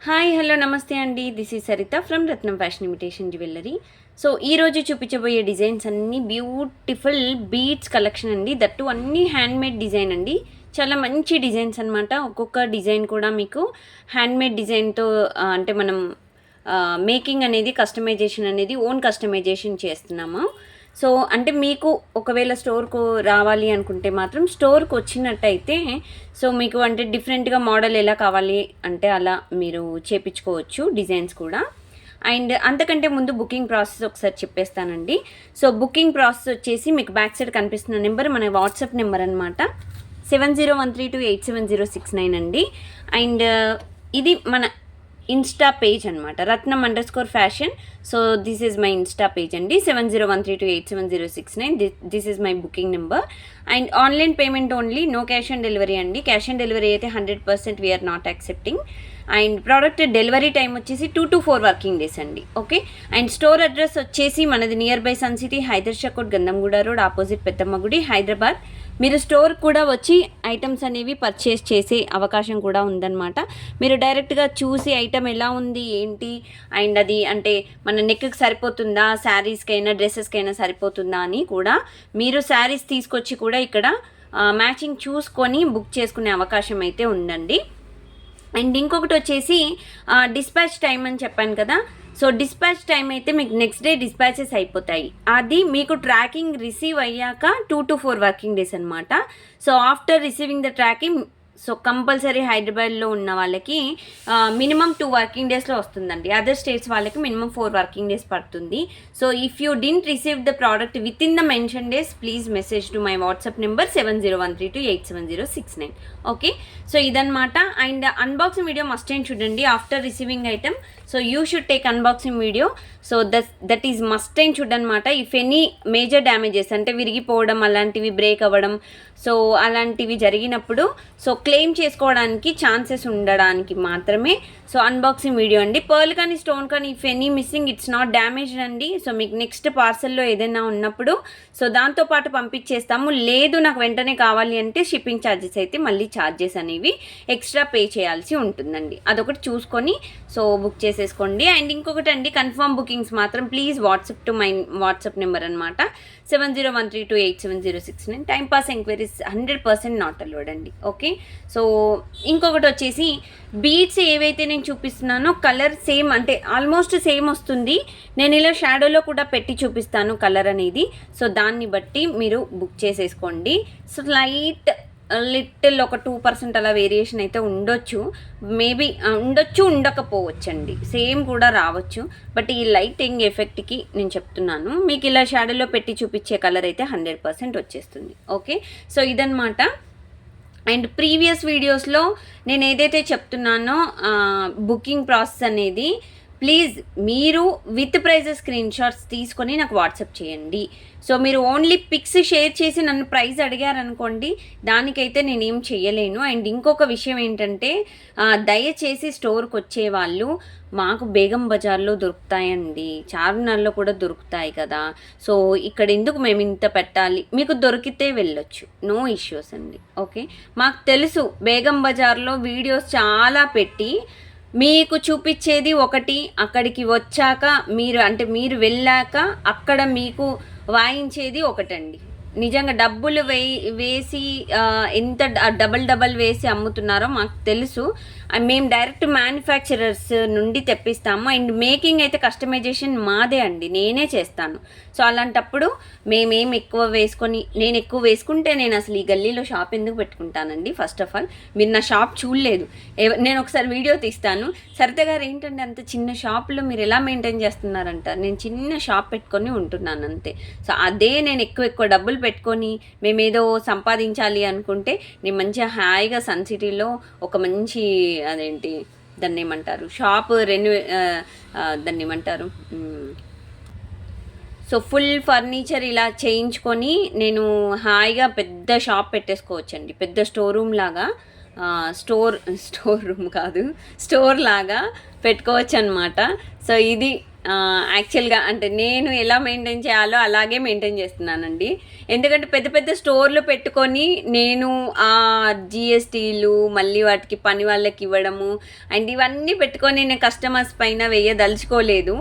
Hi hello నమస్తే అండి. This is Saritha from Ratnam fashion imitation jewellery. So ఈరోజు చూపించబోయే డిజైన్స్ అన్నీ బ్యూటిఫుల్ బీడ్స్ కలెక్షన్ అండి. దట్టు అన్నీ హ్యాండ్మేడ్ డిజైన్ అండి. చాలా మంచి డిజైన్స్ అనమాట. ఒక్కొక్క డిజైన్ కూడా మీకు హ్యాండ్మేడ్ డిజైన్తో అంటే మనం మేకింగ్ అనేది కస్టమైజేషన్ అనేది ఓన్ కస్టమైజేషన్ చేస్తున్నాము. సో అంటే మీకు ఒకవేళ స్టోర్కు రావాలి అనుకుంటే మాత్రం స్టోర్కి వచ్చినట్టయితే సో మీకు అంటే డిఫరెంట్గా మోడల్ ఎలా కావాలి అంటే అలా మీరు చేపించుకోవచ్చు డిజైన్స్ కూడా. అండ్ అంతకంటే ముందు బుకింగ్ ప్రాసెస్ ఒకసారి చెప్పేస్తానండి. సో బుకింగ్ ప్రాసెస్ వచ్చేసి మీకు బ్యాక్ సైడ్ కనిపిస్తున్న నెంబర్ మన వాట్సాప్ నెంబర్ అనమాట. 7013287069 అండి. అండ్ ఇది మన ఇన్స్టా పేజ్ అనమాట, Ratnam fashion. So this is my Insta page అండి. 7013287069 this is my booking number. And online payment only, no cash on delivery అండి. క్యాష్ ఆన్ డెలివరీ అయితే 100% we are not accepting. And product delivery time వచ్చేసి 2 to 4 working days అండి. Okay. And store address వచ్చేసి మనది near by sun City, Hyder Shakote, Gandhamguda road, opposite Peddamma గుడి, హైదరాబాద్. మీరు store కూడా వచ్చి ఐటమ్స్ అనేవి పర్చేస్ చేసే అవకాశం కూడా ఉందన్నమాట. మీరు డైరెక్ట్గా చూసి ఐటమ్ ఎలా ఉంది ఏంటి అండ్ అది అంటే మన నెక్కి సరిపోతుందా, శారీస్కైనా డ్రెస్సెస్కైనా సరిపోతుందా అని కూడా మీరు శారీస్ తీసుకొచ్చి కూడా ఇక్కడ మ్యాచింగ్ చూసుకొని బుక్ చేసుకునే అవకాశం అయితే ఉందండి. అండ్ ఇంకొకటి వచ్చేసి డిస్పాచ్ టైం అని చెప్పాను కదా. సో డిస్పాచ్ టైం అయితే మీకు నెక్స్ట్ డే డిస్పాచెస్ అయిపోతాయి. అది మీకు ట్రాకింగ్ రిసీవ్ అయ్యాక 2 to 4 వర్కింగ్ డేస్ అనమాట. So after receiving the tracking so compulsory హైదరాబాద్లో ఉన్న వాళ్ళకి మినిమం 2 వర్కింగ్ డేస్లో వస్తుందండి. అదర్ స్టేట్స్ వాళ్ళకి మినిమం 4 వర్కింగ్ డేస్ పడుతుంది. So if you didn't receive the product within the mention days please message to my WhatsApp number 7013287069. Okay. So ఇదన్నమాట. And unboxing video must and చూడండి after receiving item. So you should take unboxing video. So that is must and should అనమాట. If any major damages అంటే విరిగిపోవడం అలాంటివి, break అవ్వడం so అలాంటివి జరిగినప్పుడు so claim చేసుకోవడానికి chances ఉండడానికి మాత్రమే సో అన్బాక్సింగ్ వీడియో అండి. పర్ల్ కానీ స్టోన్ కానీ if any missing it's not damaged అండి. సో మీకు నెక్స్ట్ పార్సల్లో ఏదైనా ఉన్నప్పుడు సో దాంతోపాటు పంపించేస్తాము. లేదు నాకు వెంటనే కావాలి అంటే షిప్పింగ్ ఛార్జెస్ అయితే మళ్ళీ ఛార్జెస్ అనేవి ఎక్స్ట్రా పే చేయాల్సి ఉంటుందండి. అదొకటి చూసుకొని సో బుక్ చేసేసుకోండి. అండ్ ఇంకొకటి అండి, కన్ఫర్మ్ బుకింగ్స్ మాత్రం please WhatsApp to my WhatsApp number అనమాట 7013287069. టైంపాస్ ఎంక్వైరీస్ 100% నాట్ అలౌడ్ అండి. ఓకే. సో ఇంకొకటి వచ్చేసి బీడ్స్ ఏవైతే నేను చూపిస్తున్నానో కలర్ సేమ్ అంటే ఆల్మోస్ట్ సేమ్ వస్తుంది. నేను ఇలా షాడోలో కూడా పెట్టి చూపిస్తాను కలర్ అనేది. సో దాన్ని బట్టి మీరు బుక్ చేసేసుకోండి. సో లైట్ లిటిల్ ఒక 2% అలా వేరియేషన్ అయితే ఉండొచ్చు. మేబీ ఉండొచ్చు, ఉండకపోవచ్చు అండి. సేమ్ కూడా రావచ్చు. బట్ ఈ లైటింగ్ ఎఫెక్ట్కి నేను చెప్తున్నాను. మీకు ఇలా షాడోలో పెట్టి చూపించే కలర్ అయితే 100% వచ్చేస్తుంది. ఓకే. సో ఇదన్నమాట. అండ్ ప్రీవియస్ వీడియోస్లో నేను ఏదైతే చెప్తున్నానో బుకింగ్ ప్రాసెస్ అనేది ప్లీజ్ మీరు విత్ ప్రైజెస్ స్క్రీన్ షాట్స్ తీసుకొని నాకు వాట్సాప్ చేయండి. సో మీరు ఓన్లీ పిక్స్ షేర్ చేసి నన్ను ప్రైస్ అడిగారనుకోండి, దానికైతే నేనేం చెయ్యలేను. అండ్ ఇంకొక విషయం ఏంటంటే దయచేసి స్టోర్కి వచ్చేవాళ్ళు మాకు బేగం బజార్లో దొరుకుతాయండి, చార్మినార్లో కూడా దొరుకుతాయి కదా, సో ఇక్కడ ఎందుకు మేము ఇంత పెట్టాలి, మీకు దొరికితే వెళ్ళొచ్చు, నో ఇష్యూస్ అండి. ఓకే. మాకు తెలుసు బేగం బజార్లో వీడియోస్ చాలా పెట్టి మీకు చూపించేది ఒకటి, అక్కడికి వచ్చాక మీరు వెళ్ళాక అక్కడ మీకు వాయించేది ఒకటండి. నిజంగా డబ్బులు వేసి ఎంత డబల్ వేసి అమ్ముతున్నారో మాకు తెలుసు. మేము డైరెక్ట్ మ్యానుఫ్యాక్చరర్స్ నుండి తెప్పిస్తాము. అండ్ మేకింగ్ అయితే కస్టమైజేషన్ మాదే అండి, నేనే చేస్తాను. సో అలాంటప్పుడు మేమేం నేను ఎక్కువ వేసుకుంటే నేను అసలు ఈ గల్లీలో షాప్ ఎందుకు పెట్టుకుంటానండి. ఫస్ట్ ఆఫ్ ఆల్ మీరు నా షాప్ చూడలేదు, నేను ఒకసారి వీడియో తీస్తాను. సరిత గారు ఏంటంటే అంత చిన్న షాప్లో మీరు ఎలా మెయింటైన్ చేస్తున్నారంటారు. నేను చిన్న షాప్ పెట్టుకొని ఉంటున్నాను అంతే. సో అదే నేను ఎక్కువ డబ్బులు పెట్టుకొని మేమేదో సంపాదించాలి అనుకుంటే నేను మంచిగా హాయిగా సన్ సిటీలో ఒక మంచి అదేంటి దాన్ని ఏమంటారు షాప్ దాన్ని ఏమంటారు సో ఫుల్ ఫర్నిచర్ ఇలా చేయించుకొని నేను హాయిగా పెద్ద షాప్ పెట్టేసుకోవచ్చండి. పెద్ద స్టోర్ రూమ్ లాగా స్టోర్ రూమ్ కాదు, స్టోర్ లాగా పెట్టుకోవచ్చు అనమాట. సో ఇది యాక్చువల్గా అంటే నేను ఎలా మెయింటైన్ చేయాలో అలాగే మెయింటైన్ చేస్తున్నానండి. ఎందుకంటే పెద్ద పెద్ద స్టోర్లు పెట్టుకొని నేను ఆ జిఎస్టీలు మళ్ళీ వాటికి పని వాళ్ళకి ఇవ్వడము అండ్ ఇవన్నీ పెట్టుకొని నేను కస్టమర్స్ పైన వేయదలుచుకోలేదు.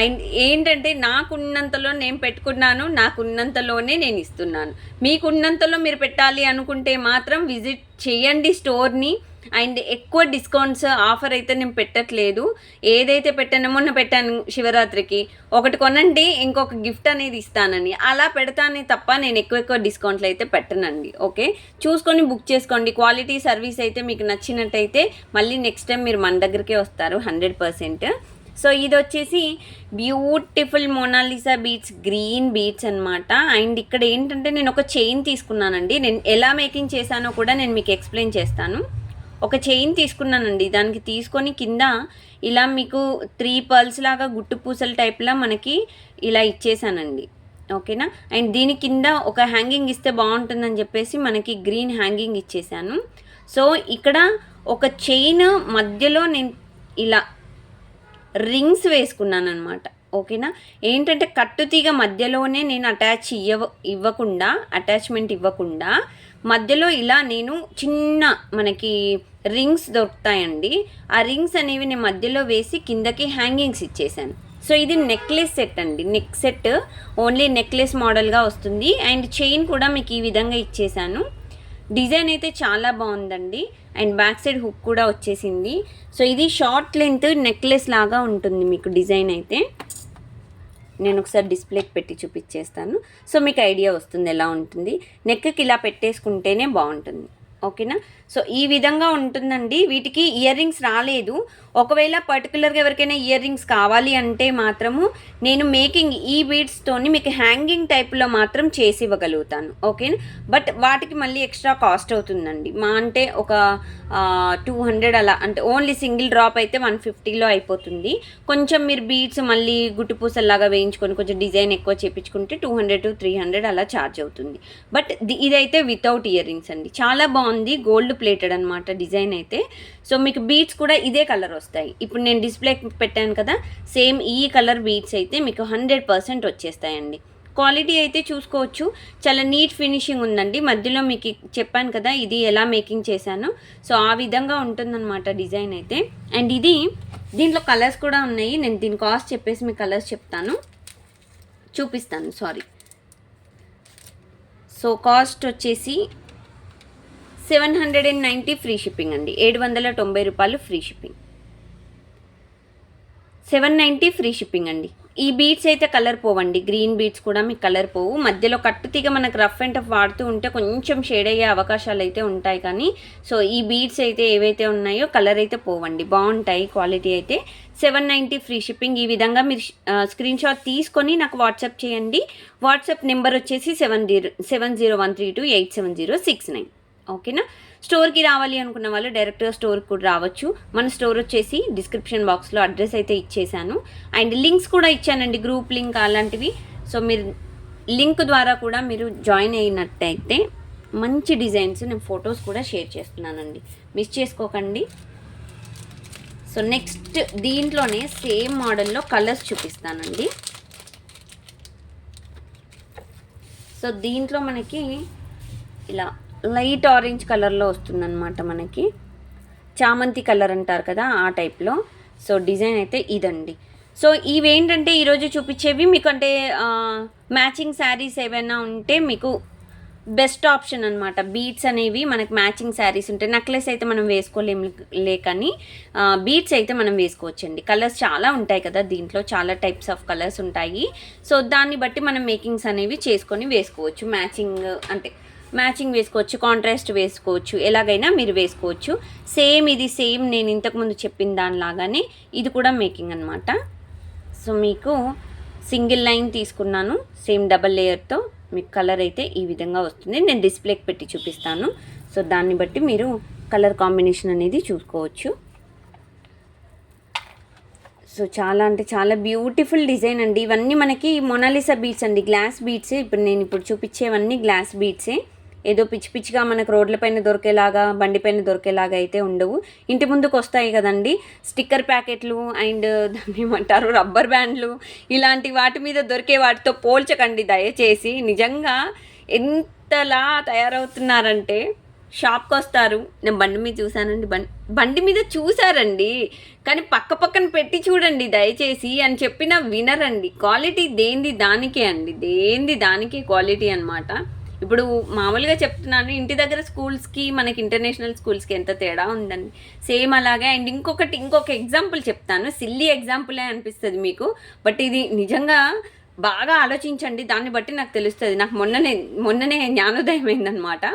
అండ్ ఏంటంటే నాకున్నంతలో నేను పెట్టుకున్నాను, నాకున్నంతలోనే నేను ఇస్తున్నాను. మీకున్నంతలో మీరు పెట్టాలి అనుకుంటే మాత్రం విజిట్ చేయండి స్టోర్ని. అండ్ ఎక్కువ డిస్కౌంట్స్ ఆఫర్ అయితే నేను పెట్టట్లేదు. ఏదైతే పెట్టానో మొన్న పెట్టాను శివరాత్రికి, ఒకటి కొనండి ఇంకొక గిఫ్ట్ అనేది ఇస్తానని అలా పెడతానే తప్ప నేను ఎక్కువ డిస్కౌంట్లు అయితే పెట్టనండి. ఓకే, చూసుకొని బుక్ చేసుకోండి. క్వాలిటీ సర్వీస్ అయితే మీకు నచ్చినట్టయితే మళ్ళీ నెక్స్ట్ టైం మీరు మన దగ్గరికే వస్తారు 100%. సో ఇది వచ్చేసి beautiful Mona Lisa beads, green beads అనమాట. అండ్ ఇక్కడ ఏంటంటే నేను ఒక చైన్ తీసుకున్నానండి. నేను ఎలా మేకింగ్ చేశానో కూడా నేను మీకు ఎక్స్ప్లెయిన్ చేస్తాను. ఒక చైన్ తీసుకున్నానండి, దానికి తీసుకొని కింద ఇలా మీకు 3 పర్ల్స్ లాగా గుట్టు పూసల టైప్లా మనకి ఇలా ఇచ్చేసానండి. ఓకేనా. అండ్ దీని కింద ఒక హ్యాంగింగ్ ఇస్తే బాగుంటుందని చెప్పేసి మనకి గ్రీన్ హ్యాంగింగ్ ఇచ్చేసాను. సో ఇక్కడ ఒక చైన్ మధ్యలో నేను ఇలా రింగ్స్ వేసుకున్నాను అనమాట. ఓకేనా. ఏంటంటే కట్టుతీగ మధ్యలోనే నేను అటాచ్మెంట్ ఇవ్వకుండా మధ్యలో ఇలా నేను చిన్న మనకి రింగ్స్ దొరుకుతాయండి, ఆ రింగ్స్ అనేవి నేను మధ్యలో వేసి కిందకి హ్యాంగింగ్స్ ఇచ్చేసాను. సో ఇది నెక్లెస్ సెట్ అండి, నెక్ సెట్ ఓన్లీ నెక్లెస్ మోడల్గా వస్తుంది. అండ్ చైన్ కూడా మీకు ఈ విధంగా ఇచ్చేసాను. డిజైన్ అయితే చాలా బాగుందండి. అండ్ బ్యాక్ సైడ్ హుక్ కూడా వచ్చేసింది. సో ఇది షార్ట్ లెంత్ నెక్లెస్ లాగా ఉంటుంది మీకు డిజైన్ అయితే. నేను ఒకసారి డిస్ప్లేకి పెట్టి చూపించేస్తాను. సో మీకు ఐడియా వస్తుంది ఎలా ఉంటుంది. నెక్కి ఇలా పెట్టేసుకుంటేనే బాగుంటుంది. ఓకేనా. సో ఈ విధంగా ఉంటుందండి. వీటికి ఇయర్ రింగ్స్ రాలేదు. ఒకవేళ పర్టికులర్గా ఎవరికైనా ఇయర్ రింగ్స్ కావాలి అంటే మాత్రము నేను మేకింగ్ ఈ బీడ్స్తోని మీకు హ్యాంగింగ్ టైప్లో మాత్రం చేసి ఇవ్వగలుగుతాను. ఓకేనా. బట్ వాటికి మళ్ళీ ఎక్స్ట్రా కాస్ట్ అవుతుందండి. మా అంటే ఒక 200 అలా, అంటే ఓన్లీ సింగిల్ డ్రాప్ అయితే 150లో అయిపోతుంది. కొంచెం మీరు బీడ్స్ మళ్ళీ గుట్టు పూసల్లాగా వేయించుకొని కొంచెం డిజైన్ ఎక్కువ చేయించుకుంటే 200 to 300 అలా ఛార్జ్ అవుతుంది. బట్ ఇదైతే వితౌట్ ఇయర్ రింగ్స్ అండి. చాలా బాగుంది, గోల్డ్ ప్లేటెడ్ అనమాట డిజైన్ అయితే. సో మీకు బీడ్స్ కూడా ఇదే కలర్ వస్తాయి. ఇప్పుడు నేను డిస్ప్లే పెట్టాను కదా, సేమ్ ఈ కలర్ బీడ్స్ అయితే మీకు 100% వచ్చేస్తాయండి. క్వాలిటీ అయితే చూసుకోవచ్చు, చాలా నీట్ ఫినిషింగ్ ఉందండి. మధ్యలో మీకు చెప్పాను కదా ఇది ఎలా మేకింగ్ చేశాను. సో ఆ విధంగా ఉంటుందన్నమాట డిజైన్ అయితే. అండ్ ఇది దీంట్లో కలర్స్ కూడా ఉన్నాయి. నేను దీని కాస్ట్ చెప్పేసి మీకు కలర్స్ చూపిస్తాను. సో కాస్ట్ వచ్చేసి 790 ఫ్రీ షిప్పింగ్ అండి. 790 రూపాయలు ఫ్రీ షిప్పింగ్. 790 ఫ్రీ షిప్పింగ్ అండి. ఈ బీడ్స్ అయితే కలర్ పోవండి, గ్రీన్ బీడ్స్ కూడా మీకు కలర్ పోవు. మధ్యలో కట్టుతీగ మనకు రఫ్ అండ్ టఫ్ వాడుతూ ఉంటే కొంచెం షేడ్ అయ్యే అవకాశాలు అయితే ఉంటాయి, కానీ సో ఈ బీడ్స్ అయితే ఏవైతే ఉన్నాయో కలర్ అయితే పోవండి, బాగుంటాయి. క్వాలిటీ అయితే 790 ఫ్రీ షిప్పింగ్. ఈ విధంగా మీరు స్క్రీన్ షాట్ తీసుకొని నాకు వాట్సాప్ చేయండి. వాట్సాప్ నెంబర్ వచ్చేసి 7013287069. ఓకేనా. స్టోర్కి రావాలి అనుకున్న వాళ్ళు డైరెక్ట్గా స్టోర్కి కూడా రావచ్చు. మన స్టోర్ వచ్చేసి డిస్క్రిప్షన్ బాక్స్లో అడ్రస్ అయితే ఇచ్చేసాను. అండ్ లింక్స్ కూడా ఇచ్చానండి, గ్రూప్ లింక్ అలాంటివి. సో మీరు లింక్ ద్వారా కూడా మీరు జాయిన్ అయినట్టయితే మంచి డిజైన్స్, నేను ఫొటోస్ కూడా షేర్ చేస్తున్నానండి, మిస్ చేసుకోకండి. సో నెక్స్ట్ దీంట్లోనే సేమ్ మోడల్లో కలర్స్ చూపిస్తానండి. సో దీంట్లో మనకి ఇలా లైట్ ఆరెంజ్ కలర్లో వస్తుందన్నమాట, మనకి చామంతి కలర్ అంటారు కదా ఆ టైప్లో. సో డిజైన్ అయితే ఇదండి. సో ఇవేంటంటే ఈరోజు చూపించేవి మీకు అంటే మ్యాచింగ్ శారీస్ ఏవైనా ఉంటే మీకు బెస్ట్ ఆప్షన్ అనమాట. బీడ్స్ అనేవి మనకి మ్యాచింగ్ శారీస్ ఉంటాయి. నెక్లెస్ అయితే మనం వేసుకోలేము లేకని బీడ్స్ అయితే మనం వేసుకోవచ్చండి. కలర్స్ చాలా ఉంటాయి కదా దీంట్లో, చాలా టైప్స్ ఆఫ్ కలర్స్ ఉంటాయి. సో దాన్ని బట్టి మనం మేకింగ్స్ అనేవి చేసుకొని వేసుకోవచ్చు. మ్యాచింగ్ వేసుకోవచ్చు, కాంట్రాస్ట్ వేసుకోవచ్చు, ఎలాగైనా మీరు వేసుకోవచ్చు. ఇది సేమ్ నేను ఇంతకుముందు చెప్పిన దానిలాగానే ఇది కూడా మేకింగ్ అనమాట. సో మీకు సింగిల్ లైన్ తీసుకున్నాను, సేమ్ డబల్ లేయర్తో మీకు కలర్ అయితే ఈ విధంగా వస్తుంది. నేను డిస్ప్లేకి పెట్టి చూపిస్తాను. సో దాన్ని బట్టి మీరు కలర్ కాంబినేషన్ అనేది చూసుకోవచ్చు. సో చాలా అంటే చాలా బ్యూటిఫుల్ డిజైన్ అండి. ఇవన్నీ మనకి మొనాలిసా బీడ్స్ అండి, గ్లాస్ బీడ్సే. ఇప్పుడు చూపించేవన్నీ గ్లాస్ బీడ్సే. ఏదో పిచ్చి పిచ్చిగా మనకు రోడ్లపైన దొరికేలాగా బండిపైన దొరికేలాగా అయితే ఉండవు. ఇంటి ముందుకు వస్తాయి కదండి స్టిక్కర్ ప్యాకెట్లు అండ్ దాన్ని ఏమంటారు రబ్బర్ బ్యాండ్లు, ఇలాంటి వాటి మీద దొరికే వాటితో పోల్చకండి దయచేసి. నిజంగా ఎంతలా తయారవుతున్నారంటే షాప్కి వస్తారు, నేను బండి మీద చూసానండి, బండి మీద చూసారండి కానీ పక్క పక్కన పెట్టి చూడండి దయచేసి అని చెప్పినా వినరండి. క్వాలిటీ దేంది దానికే అండి, దేంది దానికే క్వాలిటీ అనమాట. ఇప్పుడు మామూలుగా చెప్తున్నాను, ఇంటి దగ్గర స్కూల్స్కి మనకి ఇంటర్నేషనల్ స్కూల్స్కి ఎంత తేడా ఉందండి, సేమ్ అలాగే. అండ్ ఇంకొక ఎగ్జాంపుల్ చెప్తాను, సిల్లీ ఎగ్జాంపులే అనిపిస్తుంది మీకు, బట్ ఇది నిజంగా బాగా ఆలోచించండి, దాన్ని బట్టి నాకు తెలుస్తుంది. నాకు మొన్ననే జ్ఞానోదయం అయిందనమాట.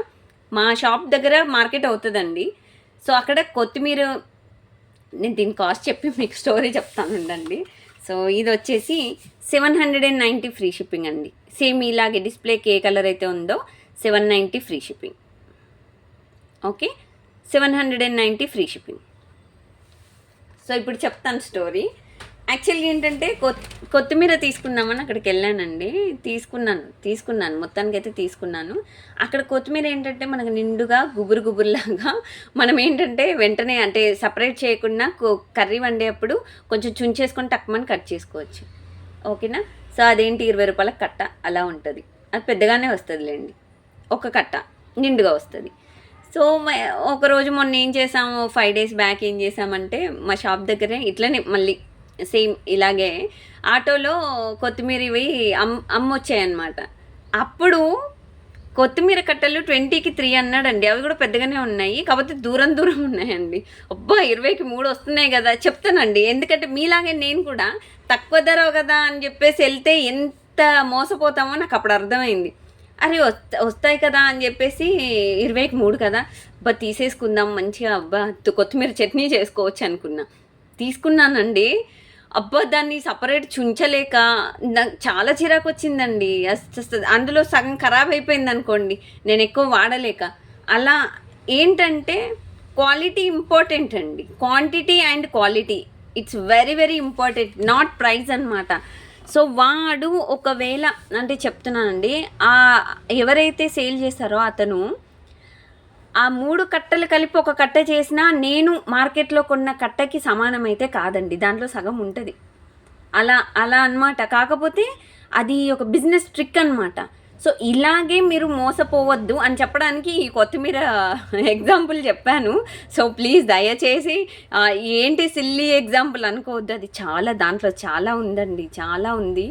మా షాప్ దగ్గర మార్కెట్ అవుతుందండి, సో అక్కడ కొత్తిమీర, నేను దీని కాస్ట్ చెప్పి మీకు స్టోరీ చెప్తాను ఉండండి. సో ఇది వచ్చేసి 790 ఫ్రీ షిప్పింగ్ అండి. సేమ్ ఇలాగే డిస్ప్లేకి ఏ కలర్ అయితే ఉందో 790 free shipping. Okay, 790 free shipping. So ఇప్పుడు చెప్తాను స్టోరీ. యాక్చువల్గా ఏంటంటే కొత్తిమీర తీసుకుందామని అక్కడికి వెళ్ళానండి, తీసుకున్నాను మొత్తానికి అయితే తీసుకున్నాను. అక్కడ కొత్తిమీర ఏంటంటే మనకు నిండుగా గుబురులాగా, మనం ఏంటంటే వెంటనే అంటే సపరేట్ చేయకుండా కర్రీ వండేటప్పుడు కొంచెం చుంచేసుకొని టక్మని కట్ చేసుకోవచ్చు. ఓకేనా. సో అదేంటి 20 రూపాయల కట్ట అలా ఉంటుంది, అది పెద్దగానే వస్తుందిలేండి, ఒక కట్ట నిండుగా వస్తుంది. సో ఒకరోజు మొన్న ఏం చేసాము, 5 days బ్యాక్ ఏం చేసామంటే మా షాప్ దగ్గరే ఇట్లనే మళ్ళీ సేమ్ ఇలాగే ఆటోలో కొత్తిమీర ఇవి అమ్మొచ్చాయన్నమాట. అప్పుడు కొత్తిమీర కట్టలు 20కి 3 అన్నాడండి. అవి కూడా పెద్దగానే ఉన్నాయి, కాకపోతే దూరం ఉన్నాయండి. అబ్బా 20కి 3 వస్తున్నాయి కదా చెప్తానండి, ఎందుకంటే మీలాగే నేను కూడా తక్కువ ధర కదా అని చెప్పేసి వెళ్తే ఎంత మోసపోతామో నాకు అప్పుడు అర్థమైంది. అరే వస్తాయి కదా అని చెప్పేసి 20కి 3 కదా, అబ్బా తీసేసుకుందాం మంచిగా, అబ్బా కొత్తిమీర చట్నీ చేసుకోవచ్చు అనుకున్నా, తీసుకున్నానండి. అబ్బా దాన్ని సపరేట్ చుంచలేక నాకు చాలా చిరాకు వచ్చిందండి. అందులో సగం ఖరాబ్ అయిపోయింది అనుకోండి, నేను ఎక్కువ వాడలేక. అలా ఏంటంటే క్వాలిటీ ఇంపార్టెంట్ అండి, quantity and quality it's very important, not price అనమాట. సో వాడు ఒకవేళ అంటే చెప్తున్నానండి, ఎవరైతే సేల్ చేస్తారో అతను ఆ 3 కట్టలు కలిపి ఒక కట్ట చేసినా నేను మార్కెట్లో కొన్న కట్టకి సమానమైతే కాదండి, దాంట్లో సగం ఉంటుంది. అలా అన్నమాట. కాకపోతే అది ఒక బిజినెస్ ట్రిక్ అనమాట. సో ఇలాగే మీరు మోసపోవద్దు అని చెప్పడానికి ఈ కొత్తిమీర ఎగ్జాంపుల్ చెప్పాను. సో ప్లీజ్ దయచేసి ఏంటి సిల్లీ ఎగ్జాంపుల్ అనుకోవద్దు, అది దాంట్లో చాలా ఉందండి, చాలా ఉంది.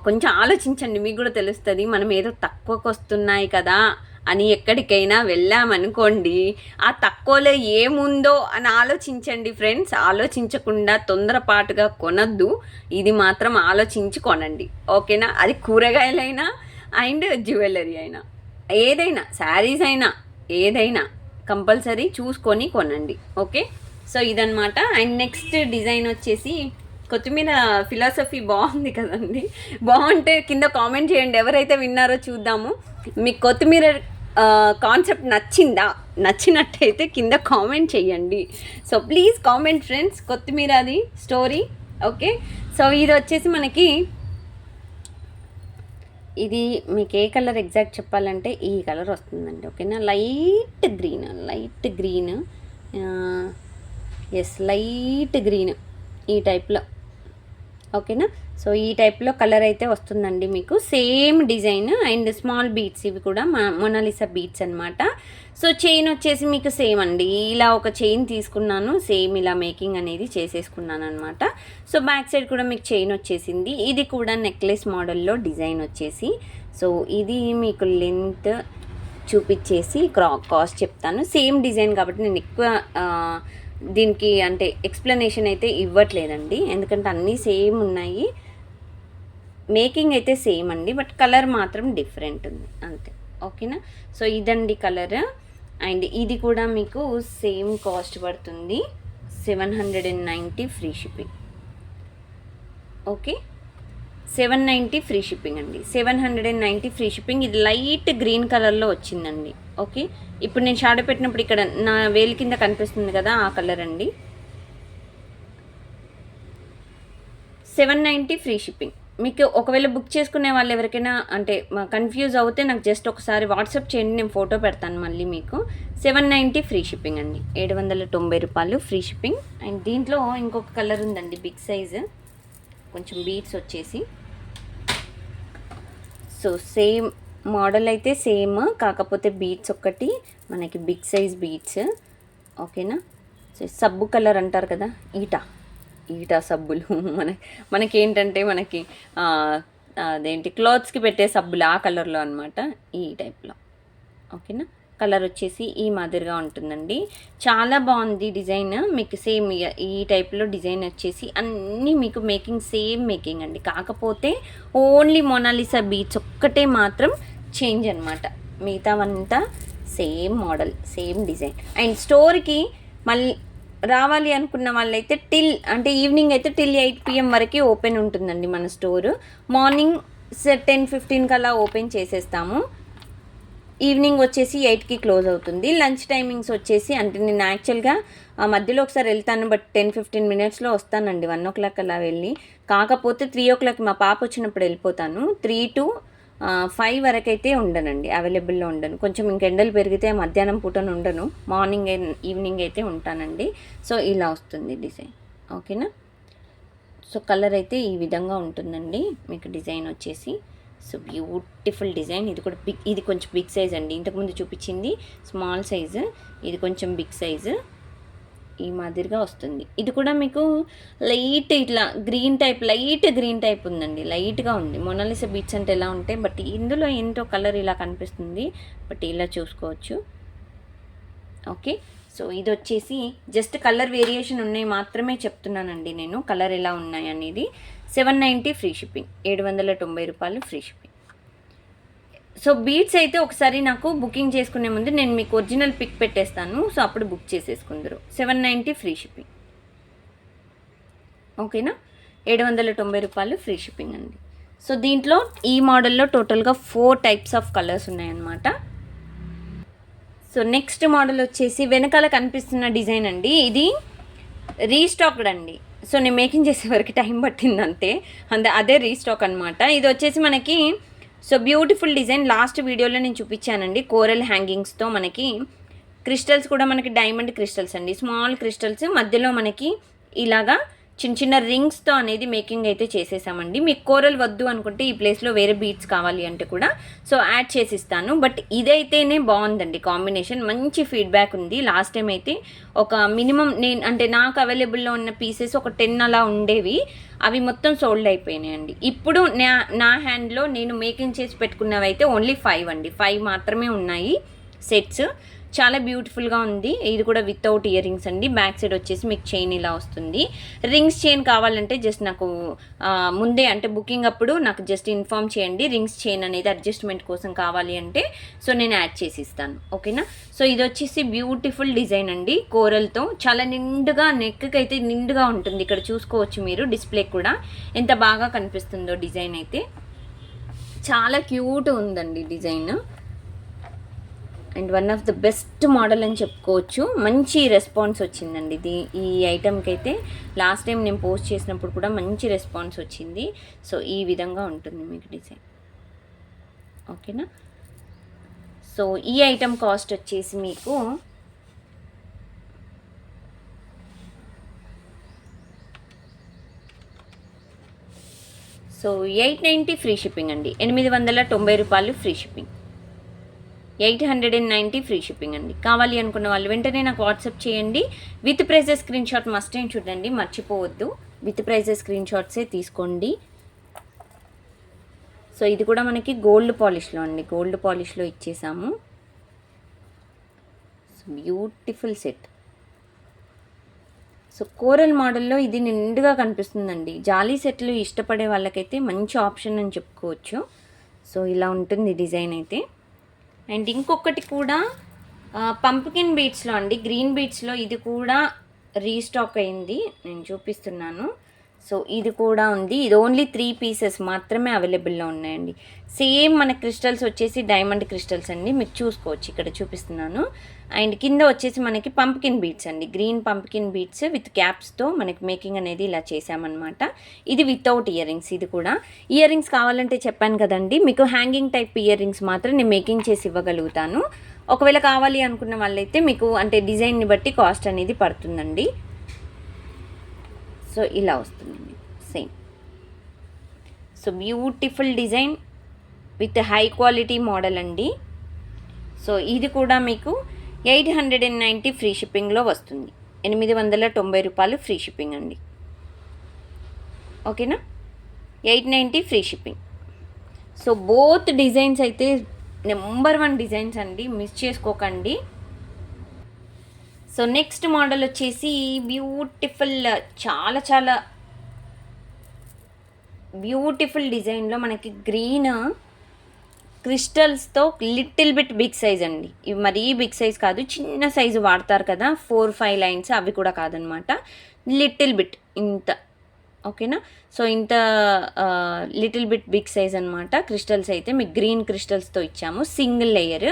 కొంచెం ఆలోచించండి, మీకు కూడా తెలుస్తుంది. మనం ఏదో తక్కువకు వస్తున్నాయి కదా అని ఎక్కడికైనా వెళ్ళామనుకోండి, ఆ తక్కువలో ఏముందో అని ఆలోచించండి ఫ్రెండ్స్. ఆలోచించకుండా తొందరపాటుగా కొనద్దు, ఇది మాత్రం ఆలోచించి కొనండి. ఓకేనా. అది కూరగాయలైనా అండ్ జ్యువెలరీ అయినా, ఏదైనా శారీస్ అయినా ఏదైనా కంపల్సరీ చూసుకొని కొనండి. ఓకే. సో ఇదనమాట. అండ్ నెక్స్ట్ డిజైన్ వచ్చేసి కొత్తిమీర ఫిలాసఫీ బాగుంది కదండి, బాగుంటే కింద కామెంట్ చేయండి, ఎవరైతే విన్నారో చూద్దాము. మీకు కొత్తిమీర కాన్సెప్ట్ నచ్చినట్టయితే కింద కామెంట్ చేయండి. సో ప్లీజ్ కామెంట్ ఫ్రెండ్స్, కొత్తిమీర అది స్టోరీ. ఓకే. సో ఇది వచ్చేసి మనకి, ఇది మీకు ఏ కలర్ ఎగ్జాక్ట్ చెప్పాలంటే ఈ కలర్ వస్తుందండి. ఓకేనా. Light green yes light green ఈ టైప్లో. ఓకేనా. సో ఈ టైప్లో కలర్ అయితే వస్తుందండి మీకు, same design and small beads, ఇవి కూడా మొనాలిసా బీట్స్ అనమాట. సో చైన్ వచ్చేసి మీకు సేమ్ అండి, ఇలా ఒక చైన్ తీసుకున్నాను, సేమ్ ఇలా మేకింగ్ అనేది చేసేసుకున్నాను అనమాట. సో బ్యాక్ సైడ్ కూడా మీకు చైన్ వచ్చేసింది. ఇది కూడా నెక్లెస్ మోడల్లో డిజైన్ వచ్చేసి. సో ఇది మీకు లెంత్ చూపించేసి కాస్ట్ చెప్తాను. సేమ్ డిజైన్ కాబట్టి నేను ఎక్కువ దీనికి అంటే ఎక్స్ప్లెనేషన్ అయితే ఇవ్వట్లేదండి, ఎందుకంటే అన్నీ సేమ్ ఉన్నాయి, మేకింగ్ అయితే సేమ్ అండి, బట్ కలర్ మాత్రం డిఫరెంట్ ఉంది అంతే. ఓకేనా. సో ఇదండి కలర్. అండ్ ఇది కూడా మీకు సేమ్ కాస్ట్ పడుతుంది, 790 free shipping. Okay, 790 free shipping అండి, 790 ఫ్రీ షిప్పింగ్. ఇది లైట్ గ్రీన్ కలర్లో వచ్చిందండి. ఓకే. ఇప్పుడు నేను షాడో పెట్టినప్పుడు ఇక్కడ నా వేలు కింద కనిపిస్తుంది కదా, ఆ కలర్ అండి. 790 ఫ్రీ షిప్పింగ్. మీకు ఒకవేళ బుక్ చేసుకునే వాళ్ళు ఎవరికైనా అంటే కన్ఫ్యూజ్ అవుతే నాకు జస్ట్ ఒకసారి వాట్సాప్ చేయండి, నేను ఫోటో పెడతాను మళ్ళీ మీకు. 790 ఫ్రీ షిప్పింగ్ అండి, 790 రూపాయలు ఫ్రీ షిప్పింగ్. అండ్ దీంట్లో ఇంకొక కలర్ ఉందండి, బిగ్ సైజు, కొంచెం బీడ్స్ వచ్చేసి. సో సేమ్ మోడల్ అయితే సేమ్, కాకపోతే బీడ్స్ ఒక్కటి మనకి బిగ్ సైజ్ బీడ్స్. ఓకేనా. సో సబ్బు కలర్ అంటారు కదా, ఈటా సబ్బులు మనకేంటంటే మనకి అదేంటి క్లాత్స్కి పెట్టే సబ్బులు ఆ కలర్లో అనమాట, ఈ టైప్లో. ఓకేనా. కలర్ వచ్చేసి ఈ మాదిరిగా ఉంటుందండి, చాలా బాగుంది డిజైన్. మీకు సేమ్ ఈ టైప్లో డిజైన్ వచ్చేసి అన్నీ మీకు మేకింగ్ సేమ్ మేకింగ్ అండి, కాకపోతే ఓన్లీ మొనాలిసా బీట్స్ ఒక్కటే మాత్రం చేంజ్ అనమాట, మిగతావంతా same model same design. And స్టోర్కి మళ్ళీ రావాలి అనుకున్న వాళ్ళైతే అంటే ఈవినింగ్ అయితే టిల్ 8 PM వరకు ఓపెన్ ఉంటుందండి మన స్టోరు. మార్నింగ్ 10-15 కల్లా ఓపెన్ చేసేస్తాము, ఈవినింగ్ వచ్చేసి 8కి క్లోజ్ అవుతుంది. లంచ్ టైమింగ్స్ వచ్చేసి అంటే నేను యాక్చువల్గా మధ్యలో ఒకసారి వెళ్తాను, బట్ 10-15 మినిట్స్లో వస్తానండి, 1 o'clock అలా వెళ్ళి. కాకపోతే 3 o'clock మా పాప వచ్చినప్పుడు వెళ్ళిపోతాను. 3 to 5 వరకు అయితే ఉండనండి, అవైలబుల్లో ఉండను. కొంచెం ఇంక ఎండలు పెరిగితే మధ్యాహ్నం పూటను ఉండను, మార్నింగ్ ఈవినింగ్ అయితే ఉంటానండి. సో ఇలా వస్తుంది డిజైన్. ఓకేనా. సో కలర్ అయితే ఈ విధంగా ఉంటుందండి మీకు డిజైన్ వచ్చేసి. So beautiful design. ఇది కూడా ఇది కొంచెం బిగ్ సైజ్ అండి, ఇంతకుముందు చూపించింది స్మాల్ సైజు, ఇది కొంచెం బిగ్ సైజు, ఈ మాదిరిగా వస్తుంది. ఇది కూడా మీకు లైట్ ఇట్లా లైట్ గ్రీన్ టైప్ ఉందండి, లైట్గా ఉంది. మొనాలిసా బీట్స్ అంటే ఎలా ఉంటాయి, బట్ ఇందులో ఏంటో కలర్ ఇలా కనిపిస్తుంది, బట్ ఇలా చూసుకోవచ్చు. ఓకే. సో ఇది వచ్చేసి జస్ట్ కలర్ వేరియేషన్ ఉన్నాయి మాత్రమే చెప్తున్నానండి నేను, కలర్ ఎలా ఉన్నాయి అనేది. 790 ఫ్రీ షిప్పింగ్, 790 రూపాయలు ఫ్రీ షిప్పింగ్. సో బీట్స్ అయితే ఒకసారి నాకు బుకింగ్ చేసుకునే ముందు నేను మీకు ఒరిజినల్ పిక్ పెట్టేస్తాను, సో అప్పుడు బుక్ చేసేసుకుందరు. 790 free shipping. ఓకేనా. 790 రూపాయలు ఫ్రీ షిప్పింగ్ అండి. సో దీంట్లో ఈ మోడల్లో టోటల్గా 4 టైప్స్ ఆఫ్ కలర్స్ ఉన్నాయన్నమాట. సో నెక్స్ట్ మోడల్ వచ్చేసి వెనకాల కనిపిస్తున్న డిజైన్ అండి, ఇది రీస్టాక్డ్ అండి. సో నేను మేకింగ్ చేసే వరకు టైం పట్టింది అంతే, అదే రీస్టాక్ అనమాట. ఇది వచ్చేసి మనకి సో బ్యూటిఫుల్ డిజైన్, లాస్ట్ వీడియోలో నేను చూపించానండి, కోరల్ హ్యాంగింగ్స్తో మనకి క్రిస్టల్స్ కూడా మనకి డైమండ్ క్రిస్టల్స్ అండి, స్మాల్ క్రిస్టల్స్ మధ్యలో మనకి ఇలాగా చిన్న చిన్న రింగ్స్తో అనేది మేకింగ్ అయితే చేసేసామండి. మీకు కోరల్ వద్దు అనుకుంటే ఈ ప్లేస్లో వేరే బీట్స్ కావాలి అంటే కూడా సో యాడ్ చేసిస్తాను. బట్ ఇదైతేనే బాగుందండి కాంబినేషన్, మంచి ఫీడ్బ్యాక్ ఉంది. లాస్ట్ టైం అయితే ఒక మినిమం అంటే నాకు అవైలబుల్లో ఉన్న పీసెస్ ఒక 10 అలా ఉండేవి, అవి మొత్తం సోల్డ్ అయిపోయినాయండి. ఇప్పుడు నా హ్యాండ్లో నేను మేకింగ్ చేసి పెట్టుకున్నవి అయితే ఓన్లీ 5 అండి, 5 మాత్రమే ఉన్నాయి సెట్స్. చాలా బ్యూటిఫుల్గా ఉంది. ఇది కూడా వితౌట్ ఇయర్ రింగ్స్ అండి. బ్యాక్ సైడ్ వచ్చేసి మీకు చైన్ ఇలా వస్తుంది. రింగ్స్ చైన్ కావాలంటే జస్ట్ నాకు ముందే అంటే బుకింగ్ అప్పుడు నాకు జస్ట్ ఇన్ఫామ్ చేయండి, రింగ్స్ చైన్ అనేది అడ్జస్ట్మెంట్ కోసం కావాలి అంటే సో నేను యాడ్ చేసి ఇస్తాను. ఓకేనా. సో ఇది వచ్చేసి బ్యూటిఫుల్ డిజైన్ అండి, కోరల్తో చాలా నిండుగా, నెక్కి అయితే నిండుగా ఉంటుంది. ఇక్కడ చూసుకోవచ్చు మీరు, డిస్ప్లే కూడా ఎంత బాగా కనిపిస్తుందో డిజైన్ అయితే. చాలా క్యూట్ ఉందండి design, and one of the best model అని చెప్పుకోవచ్చు. మంచి రెస్పాన్స్ వచ్చిందండి ఈ ఐటమ్కి అయితే. లాస్ట్ టైం నేను పోస్ట్ చేసినప్పుడు కూడా మంచి రెస్పాన్స్ వచ్చింది. సో ఈ విధంగా ఉంటుంది మీకు డిజైన్. ఓకేనా. సో ఈ ఐటమ్ కాస్ట్ వచ్చేసి మీకు సో 890 ఫ్రీ షిప్పింగ్ అండి, 890 రూపాయలు ఫ్రీ షిప్పింగ్, 890 ఫ్రీ షిప్పింగ్ అండి. కావాలి అనుకున్న వాళ్ళు వెంటనే నాకు వాట్సాప్ చేయండి. With prices screenshot must ఏం చూడండి, మర్చిపోవద్దు, విత్ ప్రైజెస్ స్క్రీన్ షాట్సే తీసుకోండి. సో ఇది కూడా మనకి గోల్డ్ పాలిష్లో అండి, గోల్డ్ పాలిష్లో ఇచ్చేసాము. So beautiful set. So coral మోడల్లో ఇది నిండుగా కనిపిస్తుందండి. జాలీ సెట్లు ఇష్టపడే వాళ్ళకైతే మంచి ఆప్షన్ అని చెప్పుకోవచ్చు. సో ఇలా ఉంటుంది డిజైన్ అయితే. అండ్ ఇంకొకటి కూడా పంప్కిన్ బీట్స్లో అండి, గ్రీన్ బీట్స్లో ఇది కూడా రీస్టాక్ అయింది, నేను చూపిస్తున్నాను. సో ఇది కూడా ఉంది. ఇది ఓన్లీ 3 పీసెస్ మాత్రమే అవైలబుల్లో ఉన్నాయండి. సేమ్ మన క్రిస్టల్స్ వచ్చేసి డైమండ్ క్రిస్టల్స్ అండి, మీకు చూసుకోవచ్చు ఇక్కడ చూపిస్తున్నాను. అండ్ కింద వచ్చేసి మనకి పంప్కిన్ బీట్స్ అండి, గ్రీన్ పంప్కిన్ బీట్స్ విత్ క్యాప్స్తో మనకి మేకింగ్ అనేది ఇలా చేసామన్నమాట. ఇది వితౌట్ ఇయర్ రింగ్స్. ఇది కూడా ఇయర్ రింగ్స్ కావాలంటే చెప్పాను కదండి, మీకు హ్యాంగింగ్ టైప్ ఇయర్ రింగ్స్ మాత్రం నేను మేకింగ్ చేసి ఇవ్వగలుగుతాను. ఒకవేళ కావాలి అనుకున్న వాళ్ళైతే మీకు అంటే డిజైన్ని బట్టి కాస్ట్ అనేది పడుతుందండి. సో ఇలా వస్తుందండి same. So beautiful design with high quality model అండి. సో ఇది కూడా మీకు 890 ఫ్రీ షిప్పింగ్లో వస్తుంది. 890 రూపాయలు ఫ్రీ షిప్పింగ్ అండి. ఓకేనా, 890 free shipping. So both designs అయితే నెంబర్ 1 డిజైన్స్ అండి, మిస్ చేసుకోకండి. సో నెక్స్ట్ మోడల్ వచ్చేసి బ్యూటిఫుల్, చాలా చాలా బ్యూటిఫుల్ డిజైన్లో మనకి గ్రీన్ క్రిస్టల్స్తో లిటిల్ బిట్ బిగ్ సైజ్ అండి. ఇవి మరీ బిగ్ సైజ్ కాదు, చిన్న సైజు వాడతారు కదా 4-5 లైన్స్, అవి కూడా కాదనమాట, లిటిల్ బిట్ ఇంత. ఓకేనా, సో ఇంత లిటిల్ బిట్ బిగ్ సైజ్ అనమాట. క్రిస్టల్స్ అయితే మీకు గ్రీన్ క్రిస్టల్స్తో ఇచ్చాము, సింగిల్ లేయర్.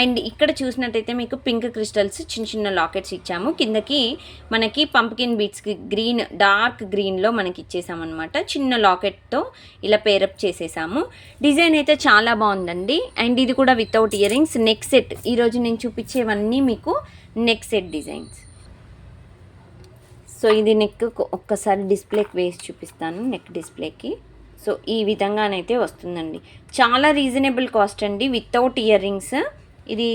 అండ్ ఇక్కడ చూసినట్టయితే మీకు పింక్ క్రిస్టల్స్ చిన్న చిన్న లాకెట్స్ ఇచ్చాము. కిందకి మనకి పంప్కిన్ బీట్స్కి గ్రీన్, డార్క్ గ్రీన్లో మనకి ఇచ్చేసామన్నమాట. చిన్న లాకెట్తో ఇలా పేరప్ చేసేసాము. డిజైన్ అయితే చాలా బాగుందండి. అండ్ ఇది కూడా without ear rings. Neck set, ఈరోజు నేను చూపించేవన్నీ మీకు నెక్ సెట్ డిజైన్స్. సో ఇది నెక్ ఒక్కసారి డిస్ప్లేకి వేసి చూపిస్తాను, నెక్ డిస్ప్లేకి. సో ఈ విధంగానైతే వస్తుందండి. చాలా రీజనబుల్ కాస్ట్ అండి, వితౌట్ ఇయర్ రింగ్స్. ఇది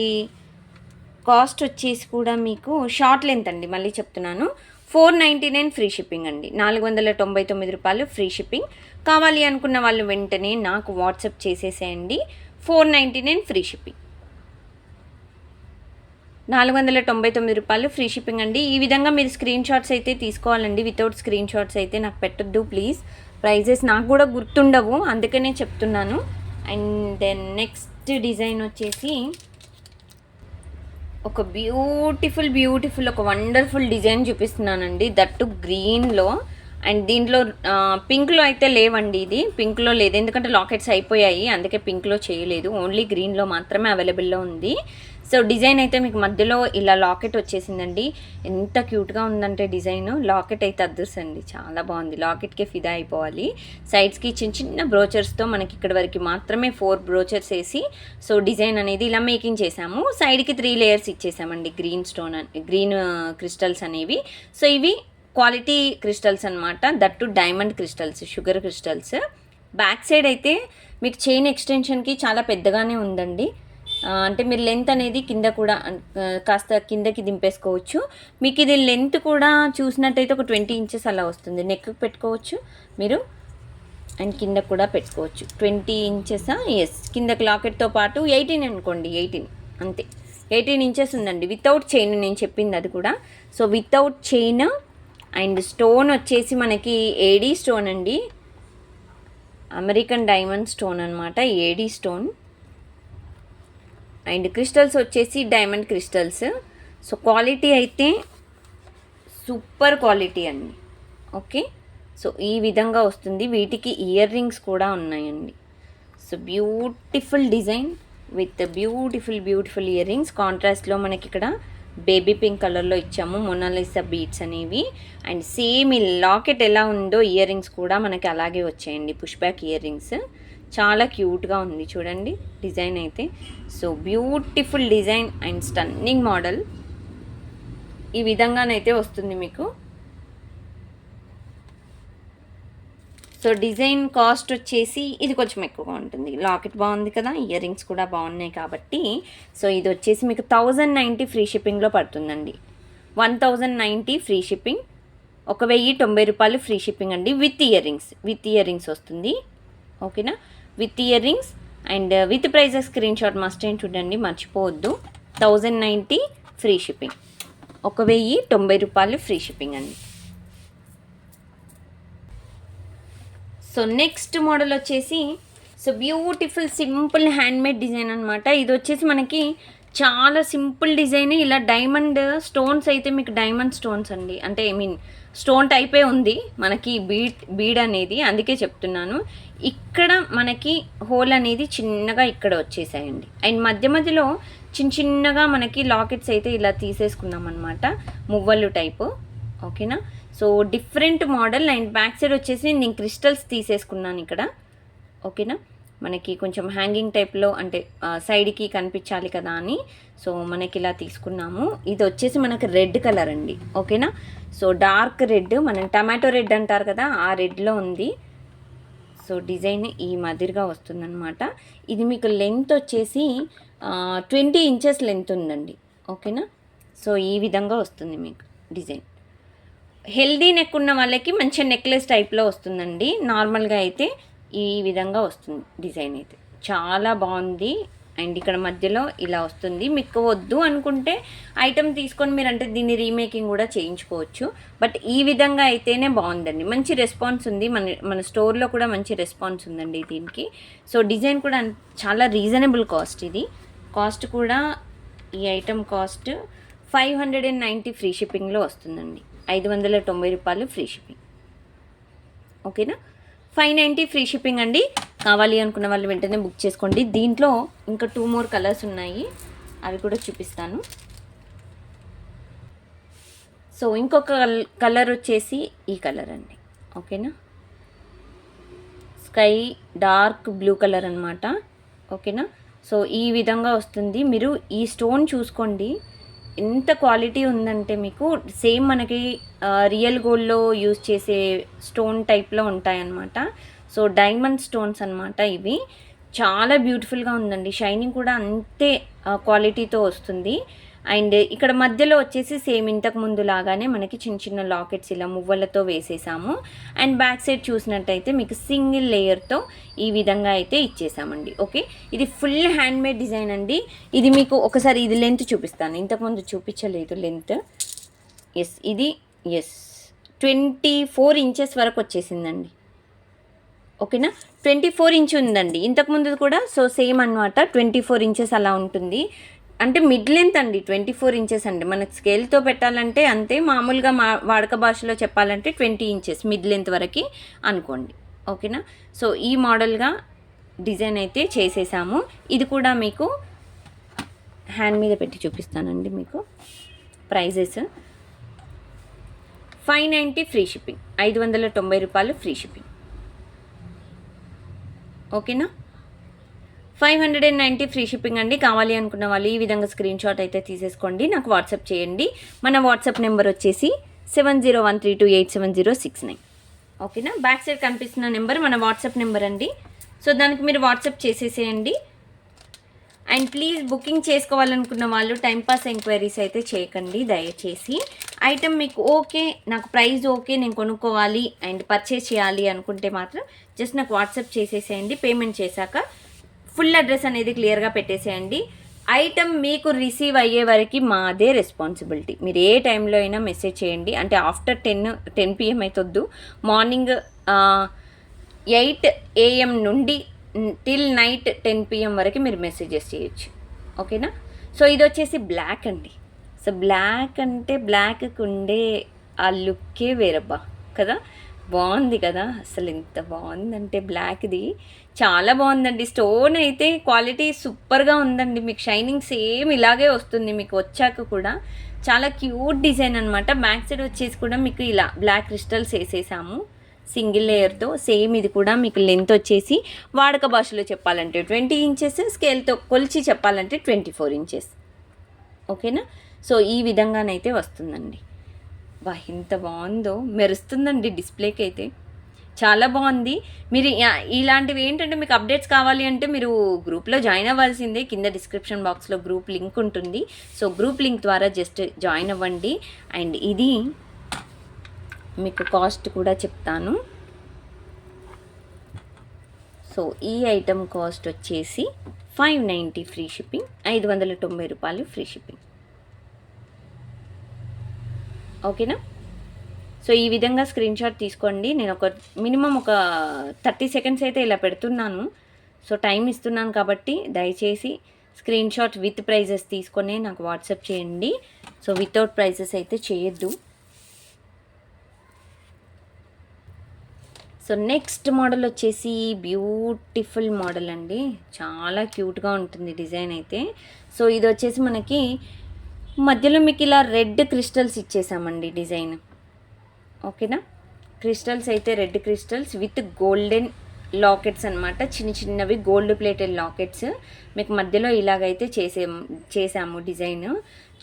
కాస్ట్ వచ్చేసి కూడా మీకు షార్ట్ లెంత్ అండి, మళ్ళీ చెప్తున్నాను, 499 ఫ్రీ షిప్పింగ్ అండి. 499 రూపాయలు ఫ్రీ షిప్పింగ్. కావాలి అనుకున్న వాళ్ళు వెంటనే నాకు వాట్సాప్ చేసేసేయండి. 499 ఫ్రీ షిప్పింగ్, 499 రూపాయలు ఫ్రీ షిప్పింగ్ అండి. ఈ విధంగా మీరు స్క్రీన్ షాట్స్ అయితే తీసుకోవాలండి. వితౌట్ స్క్రీన్ షాట్స్ అయితే నాకు పెట్టద్దు ప్లీజ్. ప్రైజెస్ నాకు కూడా గుర్తుండవు, అందుకనే చెప్తున్నాను. అండ్ దెన్ నెక్స్ట్ డిజైన్ వచ్చేసి ఒక బ్యూటిఫుల్ ఒక వండర్ఫుల్ డిజైన్ చూపిస్తున్నానండి, దట్టు గ్రీన్లో. అండ్ దీంట్లో పింక్లో అయితే లేవండి, ఇది పింక్లో లేదు ఎందుకంటే లాకెట్స్ అయిపోయాయి, అందుకే పింక్లో చేయలేదు, ఓన్లీ గ్రీన్లో మాత్రమే అవైలబుల్లో ఉంది. సో డిజైన్ అయితే మీకు మధ్యలో ఇలా లాకెట్ వచ్చేసిందండి. ఎంత క్యూట్గా ఉందంటే డిజైన్, లాకెట్ అయితే అద్దర్సండి, చాలా బాగుంది, లాకెట్కే ఫిదా అయిపోవాలి. సైడ్స్కి చిన్న చిన్న బ్రోచర్స్తో మనకి ఇక్కడ వరకు మాత్రమే 4 బ్రోచర్స్ వేసి సో డిజైన్ అనేది ఇలా మేకింగ్ చేసాము. సైడ్కి 3 లేయర్స్ ఇచ్చేసామండి గ్రీన్ క్రిస్టల్స్ అనేవి. సో ఇవి క్వాలిటీ క్రిస్టల్స్ అనమాట, that diamond crystals, sugar crystals. Back side అయితే మీకు చైన్ ఎక్స్టెన్షన్కి చాలా పెద్దగానే ఉందండి. అంటే మీరు లెంత్ అనేది కింద కూడా కాస్త కిందకి దింపేసుకోవచ్చు. మీకు ఇది లెంత్ కూడా చూసినట్టయితే ఒక 20 ఇంచెస్ అలా వస్తుంది. నెక్ పెట్టుకోవచ్చు మీరు, అండ్ కింద కూడా పెట్టుకోవచ్చు. 20 ఇంచెసా? ఎస్, కిందకి లాకెట్తో పాటు 18 అనుకోండి, 18 అంతే, 18 ఇంచెస్ ఉందండి. వితౌట్ చైన్ నేను చెప్పింది అది కూడా. So without chain. And stone వచ్చేసి మనకి ఏడీ స్టోన్ అండి, అమెరికన్ డైమండ్ స్టోన్ అనమాట, ఏడీ స్టోన్. అండ్ క్రిస్టల్స్ వచ్చేసి డైమండ్ క్రిస్టల్స్. సో క్వాలిటీ అయితే సూపర్ క్వాలిటీ అండి. ఓకే, సో ఈ విధంగా వస్తుంది. వీటికి ఇయర్ రింగ్స్ కూడా ఉన్నాయండి. So beautiful design with beautiful ear rings. కాంట్రాస్ట్లో మనకి ఇక్కడ బేబీ పింక్ కలర్లో ఇచ్చాము, మొనాలిసా బీట్స్ అనేవి. అండ్ సేమ్ ఈ లాకెట్ ఎలా ఉందో ఇయర్ రింగ్స్ కూడా మనకి అలాగే వచ్చాయండి, పుష్ బ్యాక్ ఇయర్ రింగ్స్. చాలా క్యూట్గా ఉంది చూడండి డిజైన్ అయితే. So beautiful design and stunning model. ఈ విధంగానైతే వస్తుంది మీకు. సో డిజైన్ కాస్ట్ వచ్చేసి ఇది కొంచెం ఎక్కువగా ఉంటుంది. లాకెట్ బాగుంది కదా, ఇయర్ రింగ్స్ కూడా బాగున్నాయి కాబట్టి సో ఇది వచ్చేసి మీకు 1090 ఫ్రీ షిప్పింగ్లో పడుతుందండి. 1090 ఫ్రీ షిప్పింగ్, 1090 రూపాయలు ఫ్రీ షిప్పింగ్ అండి. విత్ ఇయర్ రింగ్స్ వస్తుంది. ఓకేనా, with earrings and with prices screenshot must ఏం చూడండి, మర్చిపోవద్దు. 1090 ఫ్రీ షిప్పింగ్, 1090 రూపాయలు ఫ్రీ షిప్పింగ్ అండి. సో నెక్స్ట్ మోడల్ వచ్చేసి so beautiful simple handmade design అనమాట. ఇది వచ్చేసి మనకి చాలా సింపుల్ డిజైన్. ఇలా డైమండ్ స్టోన్స్ అయితే మీకు డైమండ్ స్టోన్స్ అండి, అంటే ఐ మీన్ స్టోన్ టైపే ఉంది మనకి బీడ్ అనేది, అందుకే చెప్తున్నాను. ఇక్కడ మనకి హోల్ అనేది చిన్నగా ఇక్కడ వచ్చేసాయండి. అండ్ మధ్య మధ్యలో చిన్నగా మనకి లాకెట్స్ అయితే ఇలా తీసేసుకున్నాం అనమాట, మువ్వలు టైపు. ఓకేనా, so different model. And back side వచ్చేసి నేను క్రిస్టల్స్ తీసేసుకున్నాను ఇక్కడ. ఓకేనా, మనకి కొంచెం హ్యాంగింగ్ టైప్లో, అంటే సైడ్కి కనిపించాలి కదా అని సో మనకి ఇలా తీసుకున్నాము. ఇది వచ్చేసి మనకి రెడ్ కలర్ అండి. ఓకేనా, సో డార్క్ రెడ్, మనం టమాటో రెడ్ అంటారు కదా, ఆ రెడ్లో ఉంది. సో డిజైన్ ఈ మాదిరిగా వస్తుందన్నమాట. ఇది మీకు లెంత్ వచ్చేసి 20 ఇంచెస్ లెంత్ ఉందండి. ఓకేనా, సో ఈ విధంగా వస్తుంది మీకు డిజైన్. హెల్దీ నెక్ ఉన్న వాళ్ళకి మంచి నెక్లెస్ టైప్లో వస్తుందండి. నార్మల్గా అయితే ఈ విధంగా వస్తుంది డిజైన్ అయితే, చాలా బాగుంది. అండ్ ఇక్కడ మధ్యలో ఇలా వస్తుంది. మీకు వద్దు అనుకుంటే ఐటమ్ తీసుకొని మీరు అంటే దీన్ని రీమేకింగ్ కూడా చేయించుకోవచ్చు. బట్ ఈ విధంగా అయితేనే బాగుందండి, మంచి రెస్పాన్స్ ఉంది. మన స్టోర్లో కూడా మంచి రెస్పాన్స్ ఉందండి దీనికి. సో డిజైన్ కూడా చాలా రీజనబుల్ కాస్ట్. ఇది కాస్ట్ కూడా, ఈ ఐటమ్ కాస్ట్ 590 ఫ్రీ షిప్పింగ్లో వస్తుందండి. 590 రూపాయలు ఫ్రీ షిప్పింగ్. ఓకేనా, 590 ఫ్రీ షిప్పింగ్ అండి. కావాలి అనుకున్న వాళ్ళు వెంటనే బుక్ చేసుకోండి. దీంట్లో ఇంకా 2 more కలర్స్ ఉన్నాయి, అవి కూడా చూపిస్తాను. సో ఇంకొక కలర్ వచ్చేసి ఈ కలర్ అండి. ఓకేనా, స్కై డార్క్ బ్లూ కలర్ అనమాట. ఓకేనా, సో ఈ విధంగా వస్తుంది. మీరు ఈ స్టోన్ చూసుకోండి, ఎంత క్వాలిటీ ఉందంటే మీకు సేమ్ మనకి రియల్ గోల్డ్లో యూజ్ చేసే స్టోన్ టైప్లో ఉంటాయన్నమాట. సో డైమండ్ స్టోన్స్ అనమాట ఇవి. చాలా బ్యూటిఫుల్గా ఉందండి, షైనింగ్ కూడా అంతే క్వాలిటీతో వస్తుంది. అండ్ ఇక్కడ మధ్యలో వచ్చేసి సేమ్ ఇంతకు ముందు లాగానే మనకి చిన్న లాకెట్స్ ఇలా మువ్వలతో వేసేసాము. అండ్ బ్యాక్ సైడ్ చూసినట్టయితే మీకు సింగిల్ లేయర్తో ఈ విధంగా అయితే ఇచ్చేసామండి. ఓకే, ఇది ఫుల్ హ్యాండ్మేడ్ డిజైన్ అండి. ఇది మీకు ఒకసారి ఇది లెంత్ చూపిస్తాను, ఇంతకుముందు చూపించలేదు లెంత్. ఇది 24 ఇంచెస్ వరకు వచ్చేసిందండి. ఓకేనా, 24 ఇంచ్ ఉందండి ఇంతకుముందు కూడా. సో సేమ్ అనమాట, 24 ఇంచెస్ అలా ఉంటుంది. అంటే మిడ్ లెంత్ అండి, 24 ఇంచెస్ అండి. మనకి స్కేల్తో పెట్టాలంటే అంతే, మామూలుగా వాడక భాషలో చెప్పాలంటే 20 ఇంచెస్ మిడ్ లెంత్ వరకు అనుకోండి. ఓకేనా, సో ఈ మోడల్గా డిజైన్ అయితే చేసేసాము. ఇది కూడా మీకు హ్యాండ్ మీద పెట్టి చూపిస్తానండి. మీకు ప్రైజెస్ 590 ఫ్రీ షిప్పింగ్, 590 రూపాయలు ఫ్రీ షిప్పింగ్. ఓకేనా, 590 ఫ్రీ షిప్పింగ్ అండి. కావాలి అనుకున్న వాళ్ళు ఈ విధంగా స్క్రీన్ షాట్ అయితే తీసేసుకోండి, నాకు వాట్సాప్ చేయండి. మన వాట్సాప్ నెంబర్ వచ్చేసి 7013287069. ఓకేనా, బ్యాక్ సైడ్ కనిపిస్తున్న నెంబర్ మన వాట్సాప్ నెంబర్ అండి. సో దానికి మీరు వాట్సాప్ చేసేసేయండి. అండ్ ప్లీజ్ బుకింగ్ చేసుకోవాలనుకున్న వాళ్ళు టైంపాస్ ఎంక్వైరీస్ అయితే చేయకండి దయచేసి. ఐటమ్ మీకు ఓకే, నాకు ప్రైస్ ఓకే, నేను కొనుక్కోవాలి అండ్ పర్చేస్ చేయాలి అనుకుంటే మాత్రం జస్ట్ నాకు వాట్సాప్ చేసేసేయండి. పేమెంట్ చేశాక ఫుల్ అడ్రస్ అనేది క్లియర్గా పెట్టేసేయండి. ఐటమ్ మీకు రిసీవ్ అయ్యే వరకు మాదే రెస్పాన్సిబిలిటీ. మీరు ఏ టైంలో అయినా మెసేజ్ చేయండి, అంటే ఆఫ్టర్ 10 PM అయితే వద్దు, మార్నింగ్ 8 AM నుండి టిల్ నైట్ 10 PM వరకు మీరు మెసేజెస్ చేయొచ్చు. ఓకేనా, సో ఇది వచ్చేసి బ్లాక్ అండి. సో బ్లాక్ అంటే బ్లాక్కి ఉండే ఆ లుక్కే వేరబ్బా కదా, బాగుంది కదా. అసలు ఎంత బాగుందంటే బ్లాక్ది చాలా బాగుందండి. స్టోన్ అయితే క్వాలిటీ సూపర్గా ఉందండి, మీకు షైనింగ్ సేమ్ ఇలాగే వస్తుంది మీకు వచ్చాక కూడా. చాలా క్యూట్ డిజైన్ అనమాట. బ్యాక్ సైడ్ వచ్చేసి కూడా మీకు ఇలా బ్లాక్ క్రిస్టల్స్ వేసేసాము సింగిల్ లేయర్తో. సేమ్ ఇది కూడా మీకు లెంత్ వచ్చేసి వాడక భాషలో చెప్పాలంటే 20 ఇంచెస్, స్కేల్తో కొలిచి చెప్పాలంటే 24 ఇంచెస్. ఓకేనా, సో ఈ విధంగానైతే వస్తుందండి. వా ఎంత బాగుందో, మెరుస్తుందండి డిస్ప్లేకి అయితే, చాలా బాగుంది. మీరు ఇలాంటివి ఏంటంటే మీకు అప్డేట్స్ కావాలి అంటే మీరు గ్రూప్లో జాయిన్ అవ్వాల్సిందే. కింద డిస్క్రిప్షన్ బాక్స్లో గ్రూప్ లింక్ ఉంటుంది. సో గ్రూప్ లింక్ ద్వారా జస్ట్ జాయిన్ అవ్వండి. అండ్ ఇది మీకు కాస్ట్ కూడా చెప్తాను. సో ఈ ఐటమ్ కాస్ట్ వచ్చేసి 590 ఫ్రీ షిప్పింగ్, 590 రూపాయలు ఫ్రీ షిప్పింగ్. ఓకేనా, సో ఈ విధంగా స్క్రీన్ షాట్ తీసుకోండి. నేను ఒక మినిమం ఒక 30 సెకండ్స్ అయితే ఇలా పెడుతున్నాను. సో టైం ఇస్తున్నాను కాబట్టి దయచేసి స్క్రీన్ షాట్ విత్ ప్రైజెస్ తీసుకొని నాకు వాట్సాప్ చేయండి. సో వితౌట్ ప్రైజెస్ అయితే చేయొద్దు. సో నెక్స్ట్ మోడల్ వచ్చేసి బ్యూటిఫుల్ మోడల్ అండి, చాలా క్యూట్గా ఉంటుంది డిజైన్ అయితే. సో ఇది వచ్చేసి మనకి మధ్యలో మీకు ఇలా రెడ్ క్రిస్టల్స్ ఇచ్చేసామండి డిజైన్. ఓకేనా, క్రిస్టల్స్ అయితే red crystals with golden lockets అనమాట, చిన్న చిన్నవి గోల్డ్ ప్లేటెడ్ లాకెట్స్ మీకు మధ్యలో ఇలాగైతే చేసాము డిజైన్.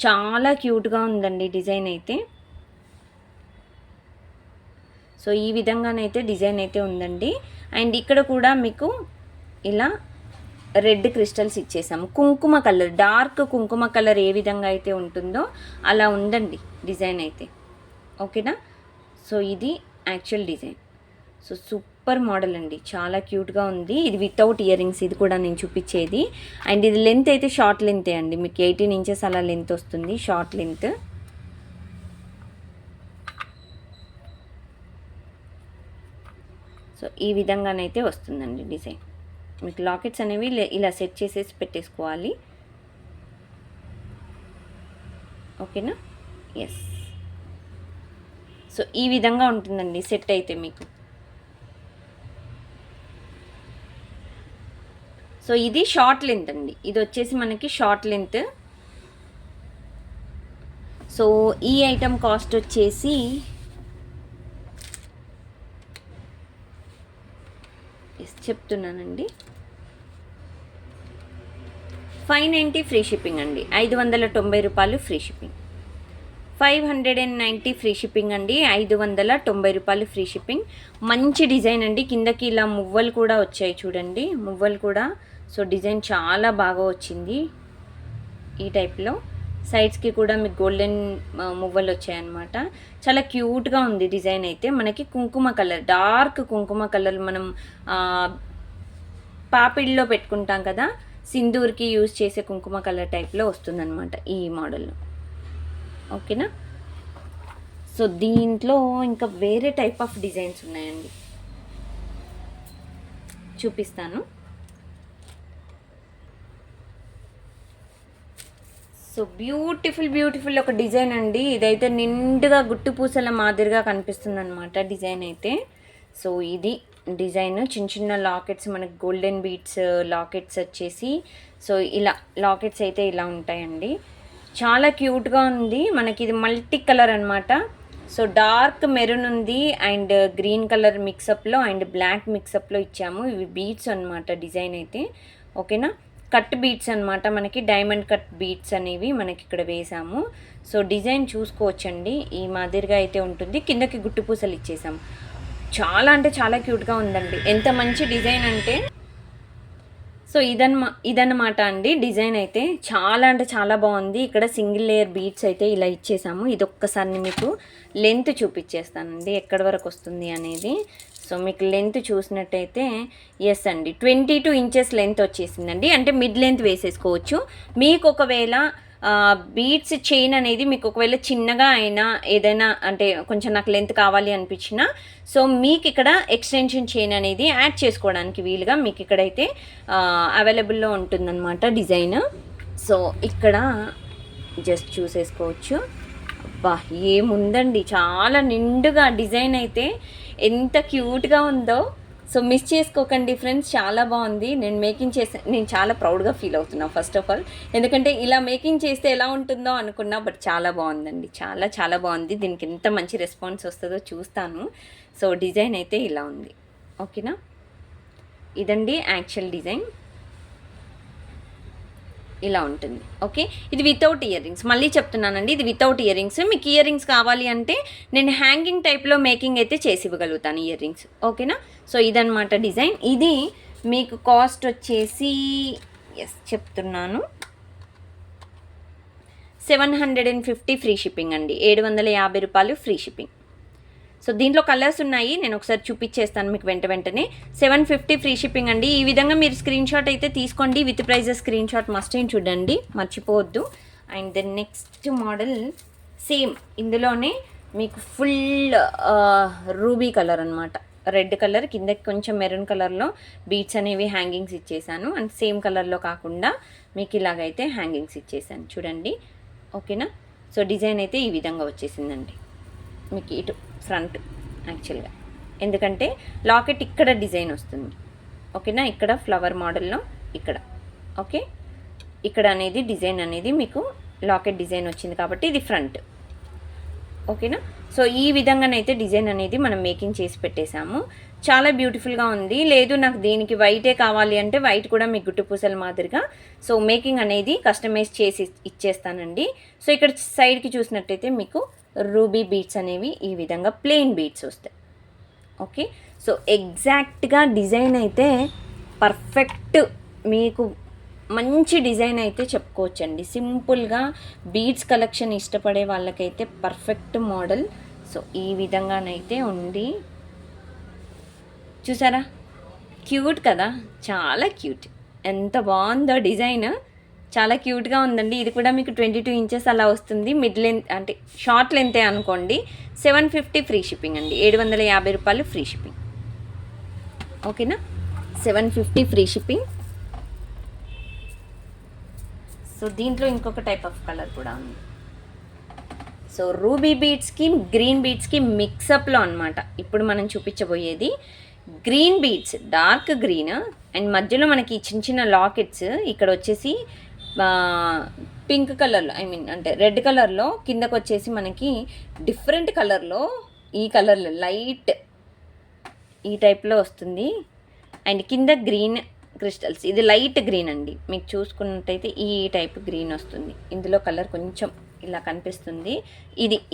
చాలా క్యూట్గా ఉందండి డిజైన్ అయితే. సో ఈ విధంగానైతే డిజైన్ అయితే ఉందండి. అండ్ ఇక్కడ కూడా మీకు ఇలా రెడ్ క్రిస్టల్స్ ఇచ్చేసాము, కుంకుమ కలర్, డార్క్ కుంకుమ కలర్ ఏ విధంగా అయితే ఉంటుందో అలా ఉందండి డిజైన్ అయితే. ఓకేనా, సో ఇది actual design. So super model అండి, చాలా క్యూట్గా ఉంది. ఇది వితౌట్ ఇయర్ రింగ్స్, ఇది కూడా నేను చూపించేది. అండ్ ఇది లెంత్ అయితే షార్ట్ లెంతే అండి, మీకు 18 ఇంచెస్ అలా లెంత్ వస్తుంది, షార్ట్ లెంత్. సో ఈ విధంగానైతే వస్తుందండి డిజైన్. మీకు లాకెట్స్ అనేవి ఇలా సెట్ చేసేసి పెట్టేసుకోవాలి. ఓకేనా, ఎస్. సో ఈ విధంగా ఉంటుందండి సెట్ అయితే మీకు. సో ఇది షార్ట్ లెంత్ అండి, ఇది వచ్చేసి మనకి షార్ట్ లెంత్. సో ఈ ఐటమ్ కాస్ట్ వచ్చేసి చెప్తున్నానండి, 590 ఫ్రీ షిప్పింగ్ అండి, 590 రూపాయలు ఫ్రీ షిప్పింగ్. 590 ఫ్రీ షిప్పింగ్ అండి, 590 రూపాయలు ఫ్రీ షిప్పింగ్. మంచి డిజైన్ అండి, కిందకి ఇలా మువ్వలు కూడా వచ్చాయి చూడండి, మువ్వలు కూడా. సో డిజైన్ చాలా బాగా వచ్చింది ఈ టైప్లో. సైడ్స్కి కూడా మీకు గోల్డెన్ మువ్వలు వచ్చాయన్నమాట. చాలా క్యూట్గా ఉంది డిజైన్ అయితే. మనకి కుంకుమ కలర్, డార్క్ కుంకుమ కలర్, మనం పాపిడిలో పెట్టుకుంటాం కదా, సింధూర్కి యూజ్ చేసే కుంకుమ కలర్ టైప్లో వస్తుందన్నమాట ఈ మోడల్లో. ఓకేనా, సో దీంట్లో ఇంకా వేరే టైప్ ఆఫ్ డిజైన్స్ ఉన్నాయండి, చూపిస్తాను. సో బ్యూటిఫుల్ ఒక డిజైన్ అండి, ఇదైతే నిండుగా గుట్టు పూసల మాదిరిగా కనిపిస్తుంది అనమాట డిజైన్ అయితే. సో ఇది డిజైన్, చిన్న చిన్న లాకెట్స్, మనకి గోల్డెన్ బీడ్స్ లాకెట్స్ వచ్చేసి. సో ఇలా లాకెట్స్ అయితే ఇలా ఉంటాయండి, చాలా క్యూట్గా ఉంది. మనకి ఇది మల్టీ కలర్ అనమాట. సో డార్క్ మెరూన్ ఉంది అండ్ గ్రీన్ కలర్ మిక్సప్లో అండ్ బ్లాక్ మిక్సప్లో ఇచ్చాము. ఇవి బీడ్స్ అనమాట డిజైన్ అయితే. ఓకేనా, కట్ బీడ్స్ అనమాట, మనకి డైమండ్ కట్ బీడ్స్ అనేవి మనకి ఇక్కడ వేసాము. సో డిజైన్ చూసుకోవచ్చండి, ఈ మాదిరిగా అయితే ఉంటుంది. కిందకి గుట్టు పూసలు ఇచ్చేసాము. చాలా అంటే చాలా క్యూట్గా ఉందండి, ఎంత మంచి డిజైన్ అంటే. సో ఇదన్నమాట అండి డిజైన్ అయితే, చాలా అంటే చాలా బాగుంది. ఇక్కడ సింగిల్ లేయర్ బీడ్స్ అయితే ఇలా ఇచ్చేసాము. ఇది ఒక్కసారి మీకు లెంత్ చూపించేస్తానండి ఎక్కడి వరకు వస్తుంది అనేది. సో మీకు లెంత్ చూసినట్టయితే ఎస్ అండి, 22 ఇంచెస్ లెంత్ వచ్చేసిందండి. అంటే మిడ్ లెంత్ వేసేసుకోవచ్చు. మీకు ఒకవేళ బీడ్స్ చైన్ అనేది మీకు ఒకవేళ చిన్నగా అయినా ఏదైనా అంటే కొంచెం నాకు లెంత్ కావాలి అనిపించినా, సో మీకు ఇక్కడ ఎక్స్టెన్షన్ చైన్ అనేది యాడ్ చేసుకోవడానికి వీలుగా మీకు ఇక్కడైతే అవైలబుల్లో ఉంటుందన్నమాట డిజైన్. సో ఇక్కడ జస్ట్ చూసేసుకోవచ్చు. అబ్బా ఏముందండి, చాలా నిండుగా డిజైన్ అయితే ఎంత క్యూట్గా ఉందో. సో మిస్ చేసుకోకండి ఫ్రెండ్స్, చాలా బాగుంది. నేను చాలా ప్రౌడ్గా ఫీల్ అవుతున్నాను ఫస్ట్ ఆఫ్ ఆల్, ఎందుకంటే ఇలా మేకింగ్ చేస్తే ఎలా ఉంటుందో అనుకున్నా, బట్ చాలా బాగుందండి, చాలా చాలా బాగుంది. దీనికి ఎంత మంచి రెస్పాన్స్ వస్తుందో చూస్తాను. సో డిజైన్ అయితే ఇలా ఉంది. ఓకేనా, ఇదండి యాక్చువల్ డిజైన్, ఇలా ఉంటుంది. ఓకే, ఇది వితౌట్ ఇయర్ రింగ్స్, మళ్ళీ చెప్తున్నానండి, ఇది వితౌట్ ఇయర్ రింగ్స్. మీకు ఇయర్ రింగ్స్ కావాలి అంటే నేను హ్యాంగింగ్ టైప్లో మేకింగ్ అయితే చేసి ఇవ్వగలుగుతాను ఇయర్ రింగ్స్. ఓకేనా, సో ఇదన్నమాట డిజైన్. ఇది మీకు కాస్ట్ వచ్చేసి చెప్తున్నాను, 750 ఫ్రీ షిప్పింగ్ అండి, 750 రూపాయలు ఫ్రీ షిప్పింగ్. సో దీంట్లో కలర్స్ ఉన్నాయి, నేను ఒకసారి చూపించేస్తాను మీకు వెంటనే. 750 ఫ్రీ షిప్పింగ్ అండి. ఈ విధంగా మీరు స్క్రీన్ షాట్ అయితే తీసుకోండి, with prices screenshot must ఏం చూడండి, మర్చిపోవద్దు. And then next model same ఇందులోనే మీకు ఫుల్ రూబీ కలర్ అనమాట, రెడ్ కలర్, కిందకి కొంచెం మెరూన్ కలర్లో బీడ్స్ అనేవి హ్యాంగింగ్స్ ఇచ్చేసాను. అండ్ సేమ్ కలర్లో కాకుండా మీకు ఇలాగైతే హ్యాంగింగ్స్ ఇచ్చేసాను చూడండి. ఓకేనా. సో డిజైన్ అయితే ఈ విధంగా వచ్చేసిందండి మీకు ఇటు ఫ్రంట్ యాక్చువల్గా, ఎందుకంటే లాకెట్ ఇక్కడ డిజైన్ వస్తుంది. ఓకేనా, ఇక్కడ ఫ్లవర్ మోడల్లో ఇక్కడ. ఓకే, ఇక్కడ అనేది డిజైన్ అనేది మీకు లాకెట్ డిజైన్ వచ్చింది కాబట్టి ఇది ఫ్రంట్. ఓకేనా. సో ఈ విధంగానైతే డిజైన్ అనేది మనం మేకింగ్ చేసి పెట్టేశాము. చాలా బ్యూటిఫుల్గా ఉంది. లేదు నాకు దీనికి వైటే కావాలి అంటే వైట్ కూడా మీకు గుట్టు పూసల మాదిరిగా సో మేకింగ్ అనేది కస్టమైజ్ చేసి ఇచ్చేస్తానండి. సో ఇక్కడ సైడ్కి చూసినట్టయితే మీకు రూబీ బీడ్స్ అనేవి ఈ విధంగా ప్లెయిన్ బీడ్స్ వస్తాయి. ఓకే, సో ఎగ్జాక్ట్గా డిజైన్ అయితే పర్ఫెక్ట్, మీకు మంచి డిజైన్ అయితే చెప్పుకోవచ్చండి. సింపుల్గా బీడ్స్ కలెక్షన్ ఇష్టపడే వాళ్ళకైతే పర్ఫెక్ట్ మోడల్. సో ఈ విధంగానైతే ఉంది, చూసారా, క్యూట్ కదా, చాలా క్యూట్, ఎంత బాగుందో డిజైన్, చాలా క్యూట్గా ఉందండి. ఇది కూడా మీకు 22 ఇంచెస్ అలా వస్తుంది. మిడ్ లెంత్ అంటే షార్ట్ లెంతే అనుకోండి. 750 ఫ్రీ షిప్పింగ్ అండి, 750 రూపాయలు ఫ్రీ షిప్పింగ్. ఓకేనా, 750 ఫ్రీ షిప్పింగ్. సో దీంట్లో ఇంకొక టైప్ ఆఫ్ కలర్ కూడా ఉంది. సో రూబీ బీడ్స్కి గ్రీన్ బీడ్స్కి మిక్సప్లో అనమాట ఇప్పుడు మనం చూపించబోయేది. Green beads, dark green, and మధ్యలో మనకి చిన్న చిన్న లాకెట్స్ ఇక్కడ వచ్చేసి పింక్ కలర్లో, ఐ మీన్ అంటే రెడ్ కలర్లో, కిందకు వచ్చేసి మనకి డిఫరెంట్ కలర్లో, ఈ కలర్లో లైట్ ఈ టైప్లో వస్తుంది. అండ్ కింద గ్రీన్ క్రిస్టల్స్, ఇది లైట్ గ్రీన్ అండి. మీకు చూసుకున్నట్టయితే ఈ టైప్ గ్రీన్ వస్తుంది. ఇందులో కలర్ కొంచెం ఇలా కనిపిస్తుంది.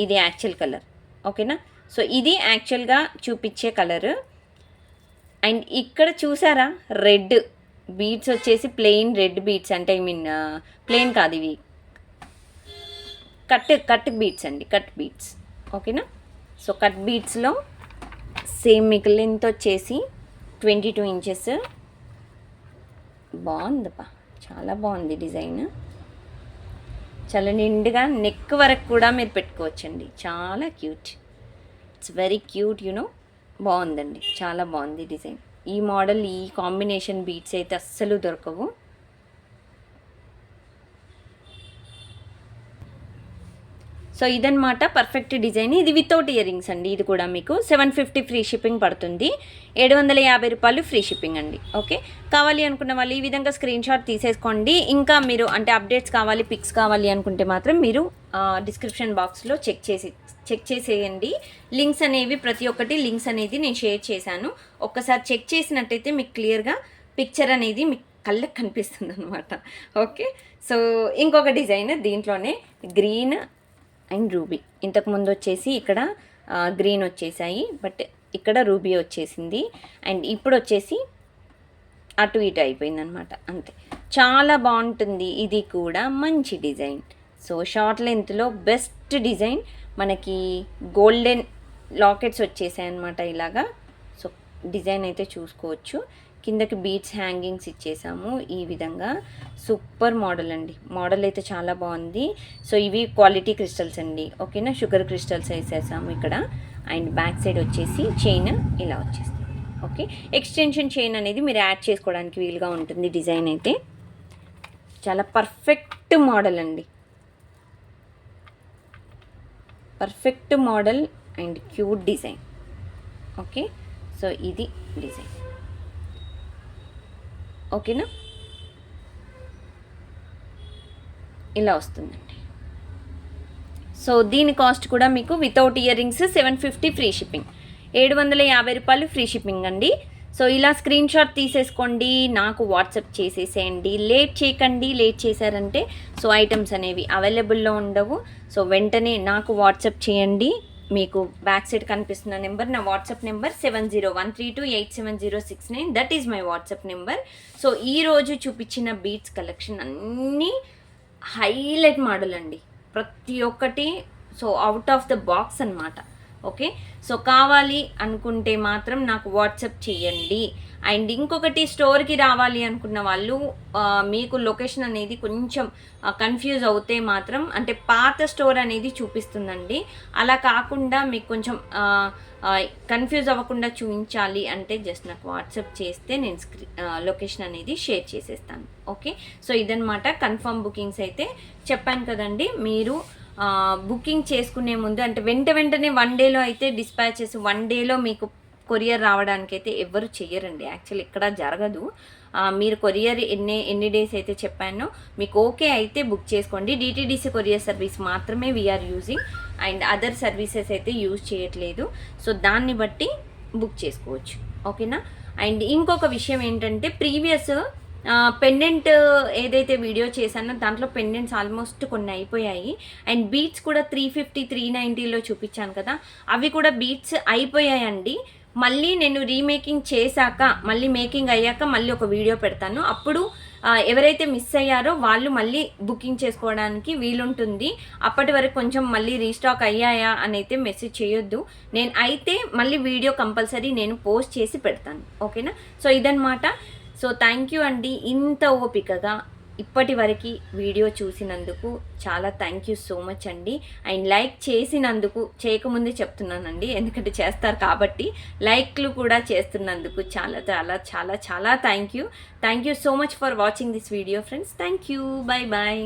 ఇది యాక్చువల్ కలర్. ఓకేనా, సో ఇది యాక్చువల్గా చూపించే కలర్. అండ్ ఇక్కడ చూసారా రెడ్ బీడ్స్ వచ్చేసి ప్లెయిన్ రెడ్ బీడ్స్, అంటే ఐ మీన్ ప్లెయిన్ కాదు, ఇవి కట్ బీడ్స్ అండి, కట్ బీడ్స్. ఓకేనా, సో కట్ బీడ్స్లో సేమ్ మీకు లెంత్ వచ్చేసి 22 ఇంచెస్. బాగుందప్పా, చాలా బాగుంది డిజైన్, చాలా నిండుగా నెక్ వరకు కూడా మీరు పెట్టుకోవచ్చండి. చాలా cute, it's very cute you know. బాగుందండి, చాలా బాగుంది డిజైన్. ఈ మోడల్, ఈ కాంబినేషన్ బీట్స్ అయితే అస్సలు దొరకవు. సో ఇదన్నమాట పర్ఫెక్ట్ డిజైన్. ఇది వితౌట్ ఇయర్ రింగ్స్ అండి. ఇది కూడా మీకు 750 ఫ్రీ షిప్పింగ్ పడుతుంది, 750 రూపాయలు ఫ్రీ షిప్పింగ్ అండి. ఓకే, కావాలి అనుకున్న వాళ్ళు ఈ విధంగా స్క్రీన్ షాట్ తీసేసుకోండి. ఇంకా మీరు అంటే అప్డేట్స్ కావాలి, పిక్స్ కావాలి అనుకుంటే మాత్రం మీరు డిస్క్రిప్షన్ బాక్స్లో చెక్ చేసేయండి. లింక్స్ అనేవి ప్రతి ఒక్కటి లింక్స్ అనేది నేను షేర్ చేశాను. ఒక్కసారి చెక్ చేసినట్టయితే మీకు క్లియర్గా పిక్చర్ అనేది మీకు కళ్ళకి కనిపిస్తుంది అనమాట. ఓకే, సో ఇంకొక డిజైన్ దీంట్లోనే గ్రీన్ అండ్ రూబీ. ఇంతకుముందు వచ్చేసి ఇక్కడ గ్రీన్ వచ్చేసాయి, బట్ ఇక్కడ రూబీ వచ్చేసింది. అండ్ ఇప్పుడు వచ్చేసి అటు ఇటు అయిపోయింది అనమాట, అంతే. చాలా బాగుంటుంది, ఇది కూడా మంచి డిజైన్. సో షార్ట్ లెంత్లో బెస్ట్ డిజైన్. మనకి గోల్డెన్ లాకెట్స్ వచ్చేసాయి అనమాట ఇలాగా. సో డిజైన్ అయితే చూసుకోవచ్చు. కిందకి బీడ్స్ హ్యాంగింగ్స్ ఇచ్చేసాము ఈ విధంగా. సూపర్ మోడల్ అండి, మోడల్ అయితే చాలా బాగుంది. సో ఇవి క్వాలిటీ క్రిస్టల్స్ అండి. ఓకేనా, షుగర్ క్రిస్టల్స్ వేసేసాము ఇక్కడ. అండ్ బ్యాక్ సైడ్ వచ్చేసి చైన్ ఇలా వచ్చేస్తుంది. ఓకే, ఎక్స్టెన్షన్ చైన్ అనేది మీరు యాడ్ చేసుకోవడానికి వీలుగా ఉంటుంది. డిజైన్ అయితే చాలా పర్ఫెక్ట్ మోడల్ అండి, perfect model and cute design. Okay, so ఇది డిజైన్. ఓకేనా, ఇలా వస్తుందండి. సో దీని కాస్ట్ కూడా మీకు without ear rings 750 free shipping, 750 రూపాయలు ఫ్రీ షిప్పింగ్ అండి. సో ఇలా స్క్రీన్ షాట్ తీసేసుకోండి, నాకు వాట్సాప్ చేసేసేయండి. లేట్ చేయకండి, లేట్ చేశారంటే సో ఐటమ్స్ అనేవి అవైలబుల్లో ఉండవు. సో వెంటనే నాకు వాట్సాప్ చేయండి. మీకు బ్యాక్ సైడ్ కనిపిస్తున్న నెంబర్ నా WhatsApp number 7013287069. That is my WhatsApp number. So ఈరోజు చూపించిన బీట్స్ కలెక్షన్ అన్నీ హైలైట్ మోడల్ అండి, ప్రతి ఒక్కటి so out of the box అన్నమాట. ఓకే, సో కావాలి అనుకుంటే మాత్రం నాకు వాట్సాప్ చేయండి. అండ్ ఇంకొకటి, స్టోర్కి రావాలి అనుకున్న వాళ్ళు మీకు లొకేషన్ అనేది కొంచెం కన్ఫ్యూజ్ అవుతే మాత్రం, అంటే పాత స్టోర్ అనేది చూపిస్తుందండి. అలా కాకుండా మీకు కొంచెం కన్ఫ్యూజ్ అవ్వకుండా చూపించాలి అంటే జస్ట్ నాకు వాట్సాప్ చేస్తే నేను లొకేషన్ అనేది షేర్ చేసేస్తాను. ఓకే, సో ఇదనమాట కన్ఫర్మ్ బుకింగ్స్ అయితే చెప్పాను కదండి. మీరు బుకింగ్ చేసుకునే ముందు అంటే వెంటనే 1 డేలో అయితే డిస్పాచెస్ 1 డేలో మీకు కొరియర్ రావడానికి అయితే ఎవ్వరు చెయ్యరండి. యాక్చువల్లీ ఇక్కడ జరగదు. మీరు కొరియర్ ఎన్ని డేస్ అయితే చెప్పానో మీకు ఓకే అయితే బుక్ చేసుకోండి. డిటీడీసీ కొరియర్ సర్వీస్ మాత్రమే we're using and other services అయితే యూజ్ చేయట్లేదు. సో దాన్ని బట్టి బుక్ చేసుకోవచ్చు. ఓకేనా. అండ్ ఇంకొక విషయం ఏంటంటే ప్రీవియస్ పెండెంట్ ఏదైతే వీడియో చేశానో దాంట్లో పెండెంట్స్ ఆల్మోస్ట్ కొన్ని అయిపోయాయి. అండ్ బీట్స్ కూడా 350 390లో చూపించాను కదా, అవి కూడా బీట్స్ అయిపోయాయండి. మళ్ళీ నేను రీమేకింగ్ చేశాక మళ్ళీ మేకింగ్ అయ్యాక మళ్ళీ ఒక వీడియో పెడతాను. అప్పుడు ఎవరైతే మిస్ అయ్యారో వాళ్ళు మళ్ళీ బుకింగ్ చేసుకోవడానికి వీలుంటుంది. అప్పటి వరకు కొంచెం మళ్ళీ రీస్టాక్ అయ్యాయా అని అయితే మెసేజ్ చేయొద్దు. నేను అయితే మళ్ళీ వీడియో కంపల్సరీ నేను పోస్ట్ చేసి పెడతాను. ఓకేనా. సో ఇదన్నమాట. సో థ్యాంక్ యూ అండి, ఇంత ఓపికగా ఇప్పటి వరకు వీడియో చూసినందుకు చాలా థ్యాంక్ యూ సో మచ్ అండి. అండ్ లైక్ చేసినందుకు, చేయకముందే చెప్తున్నానండి ఎందుకంటే చేస్తారు కాబట్టి, లైక్లు కూడా చేస్తున్నందుకు చాలా చాలా చాలా చాలా thank you so much for watching this video friends. Thank you. Bye bye.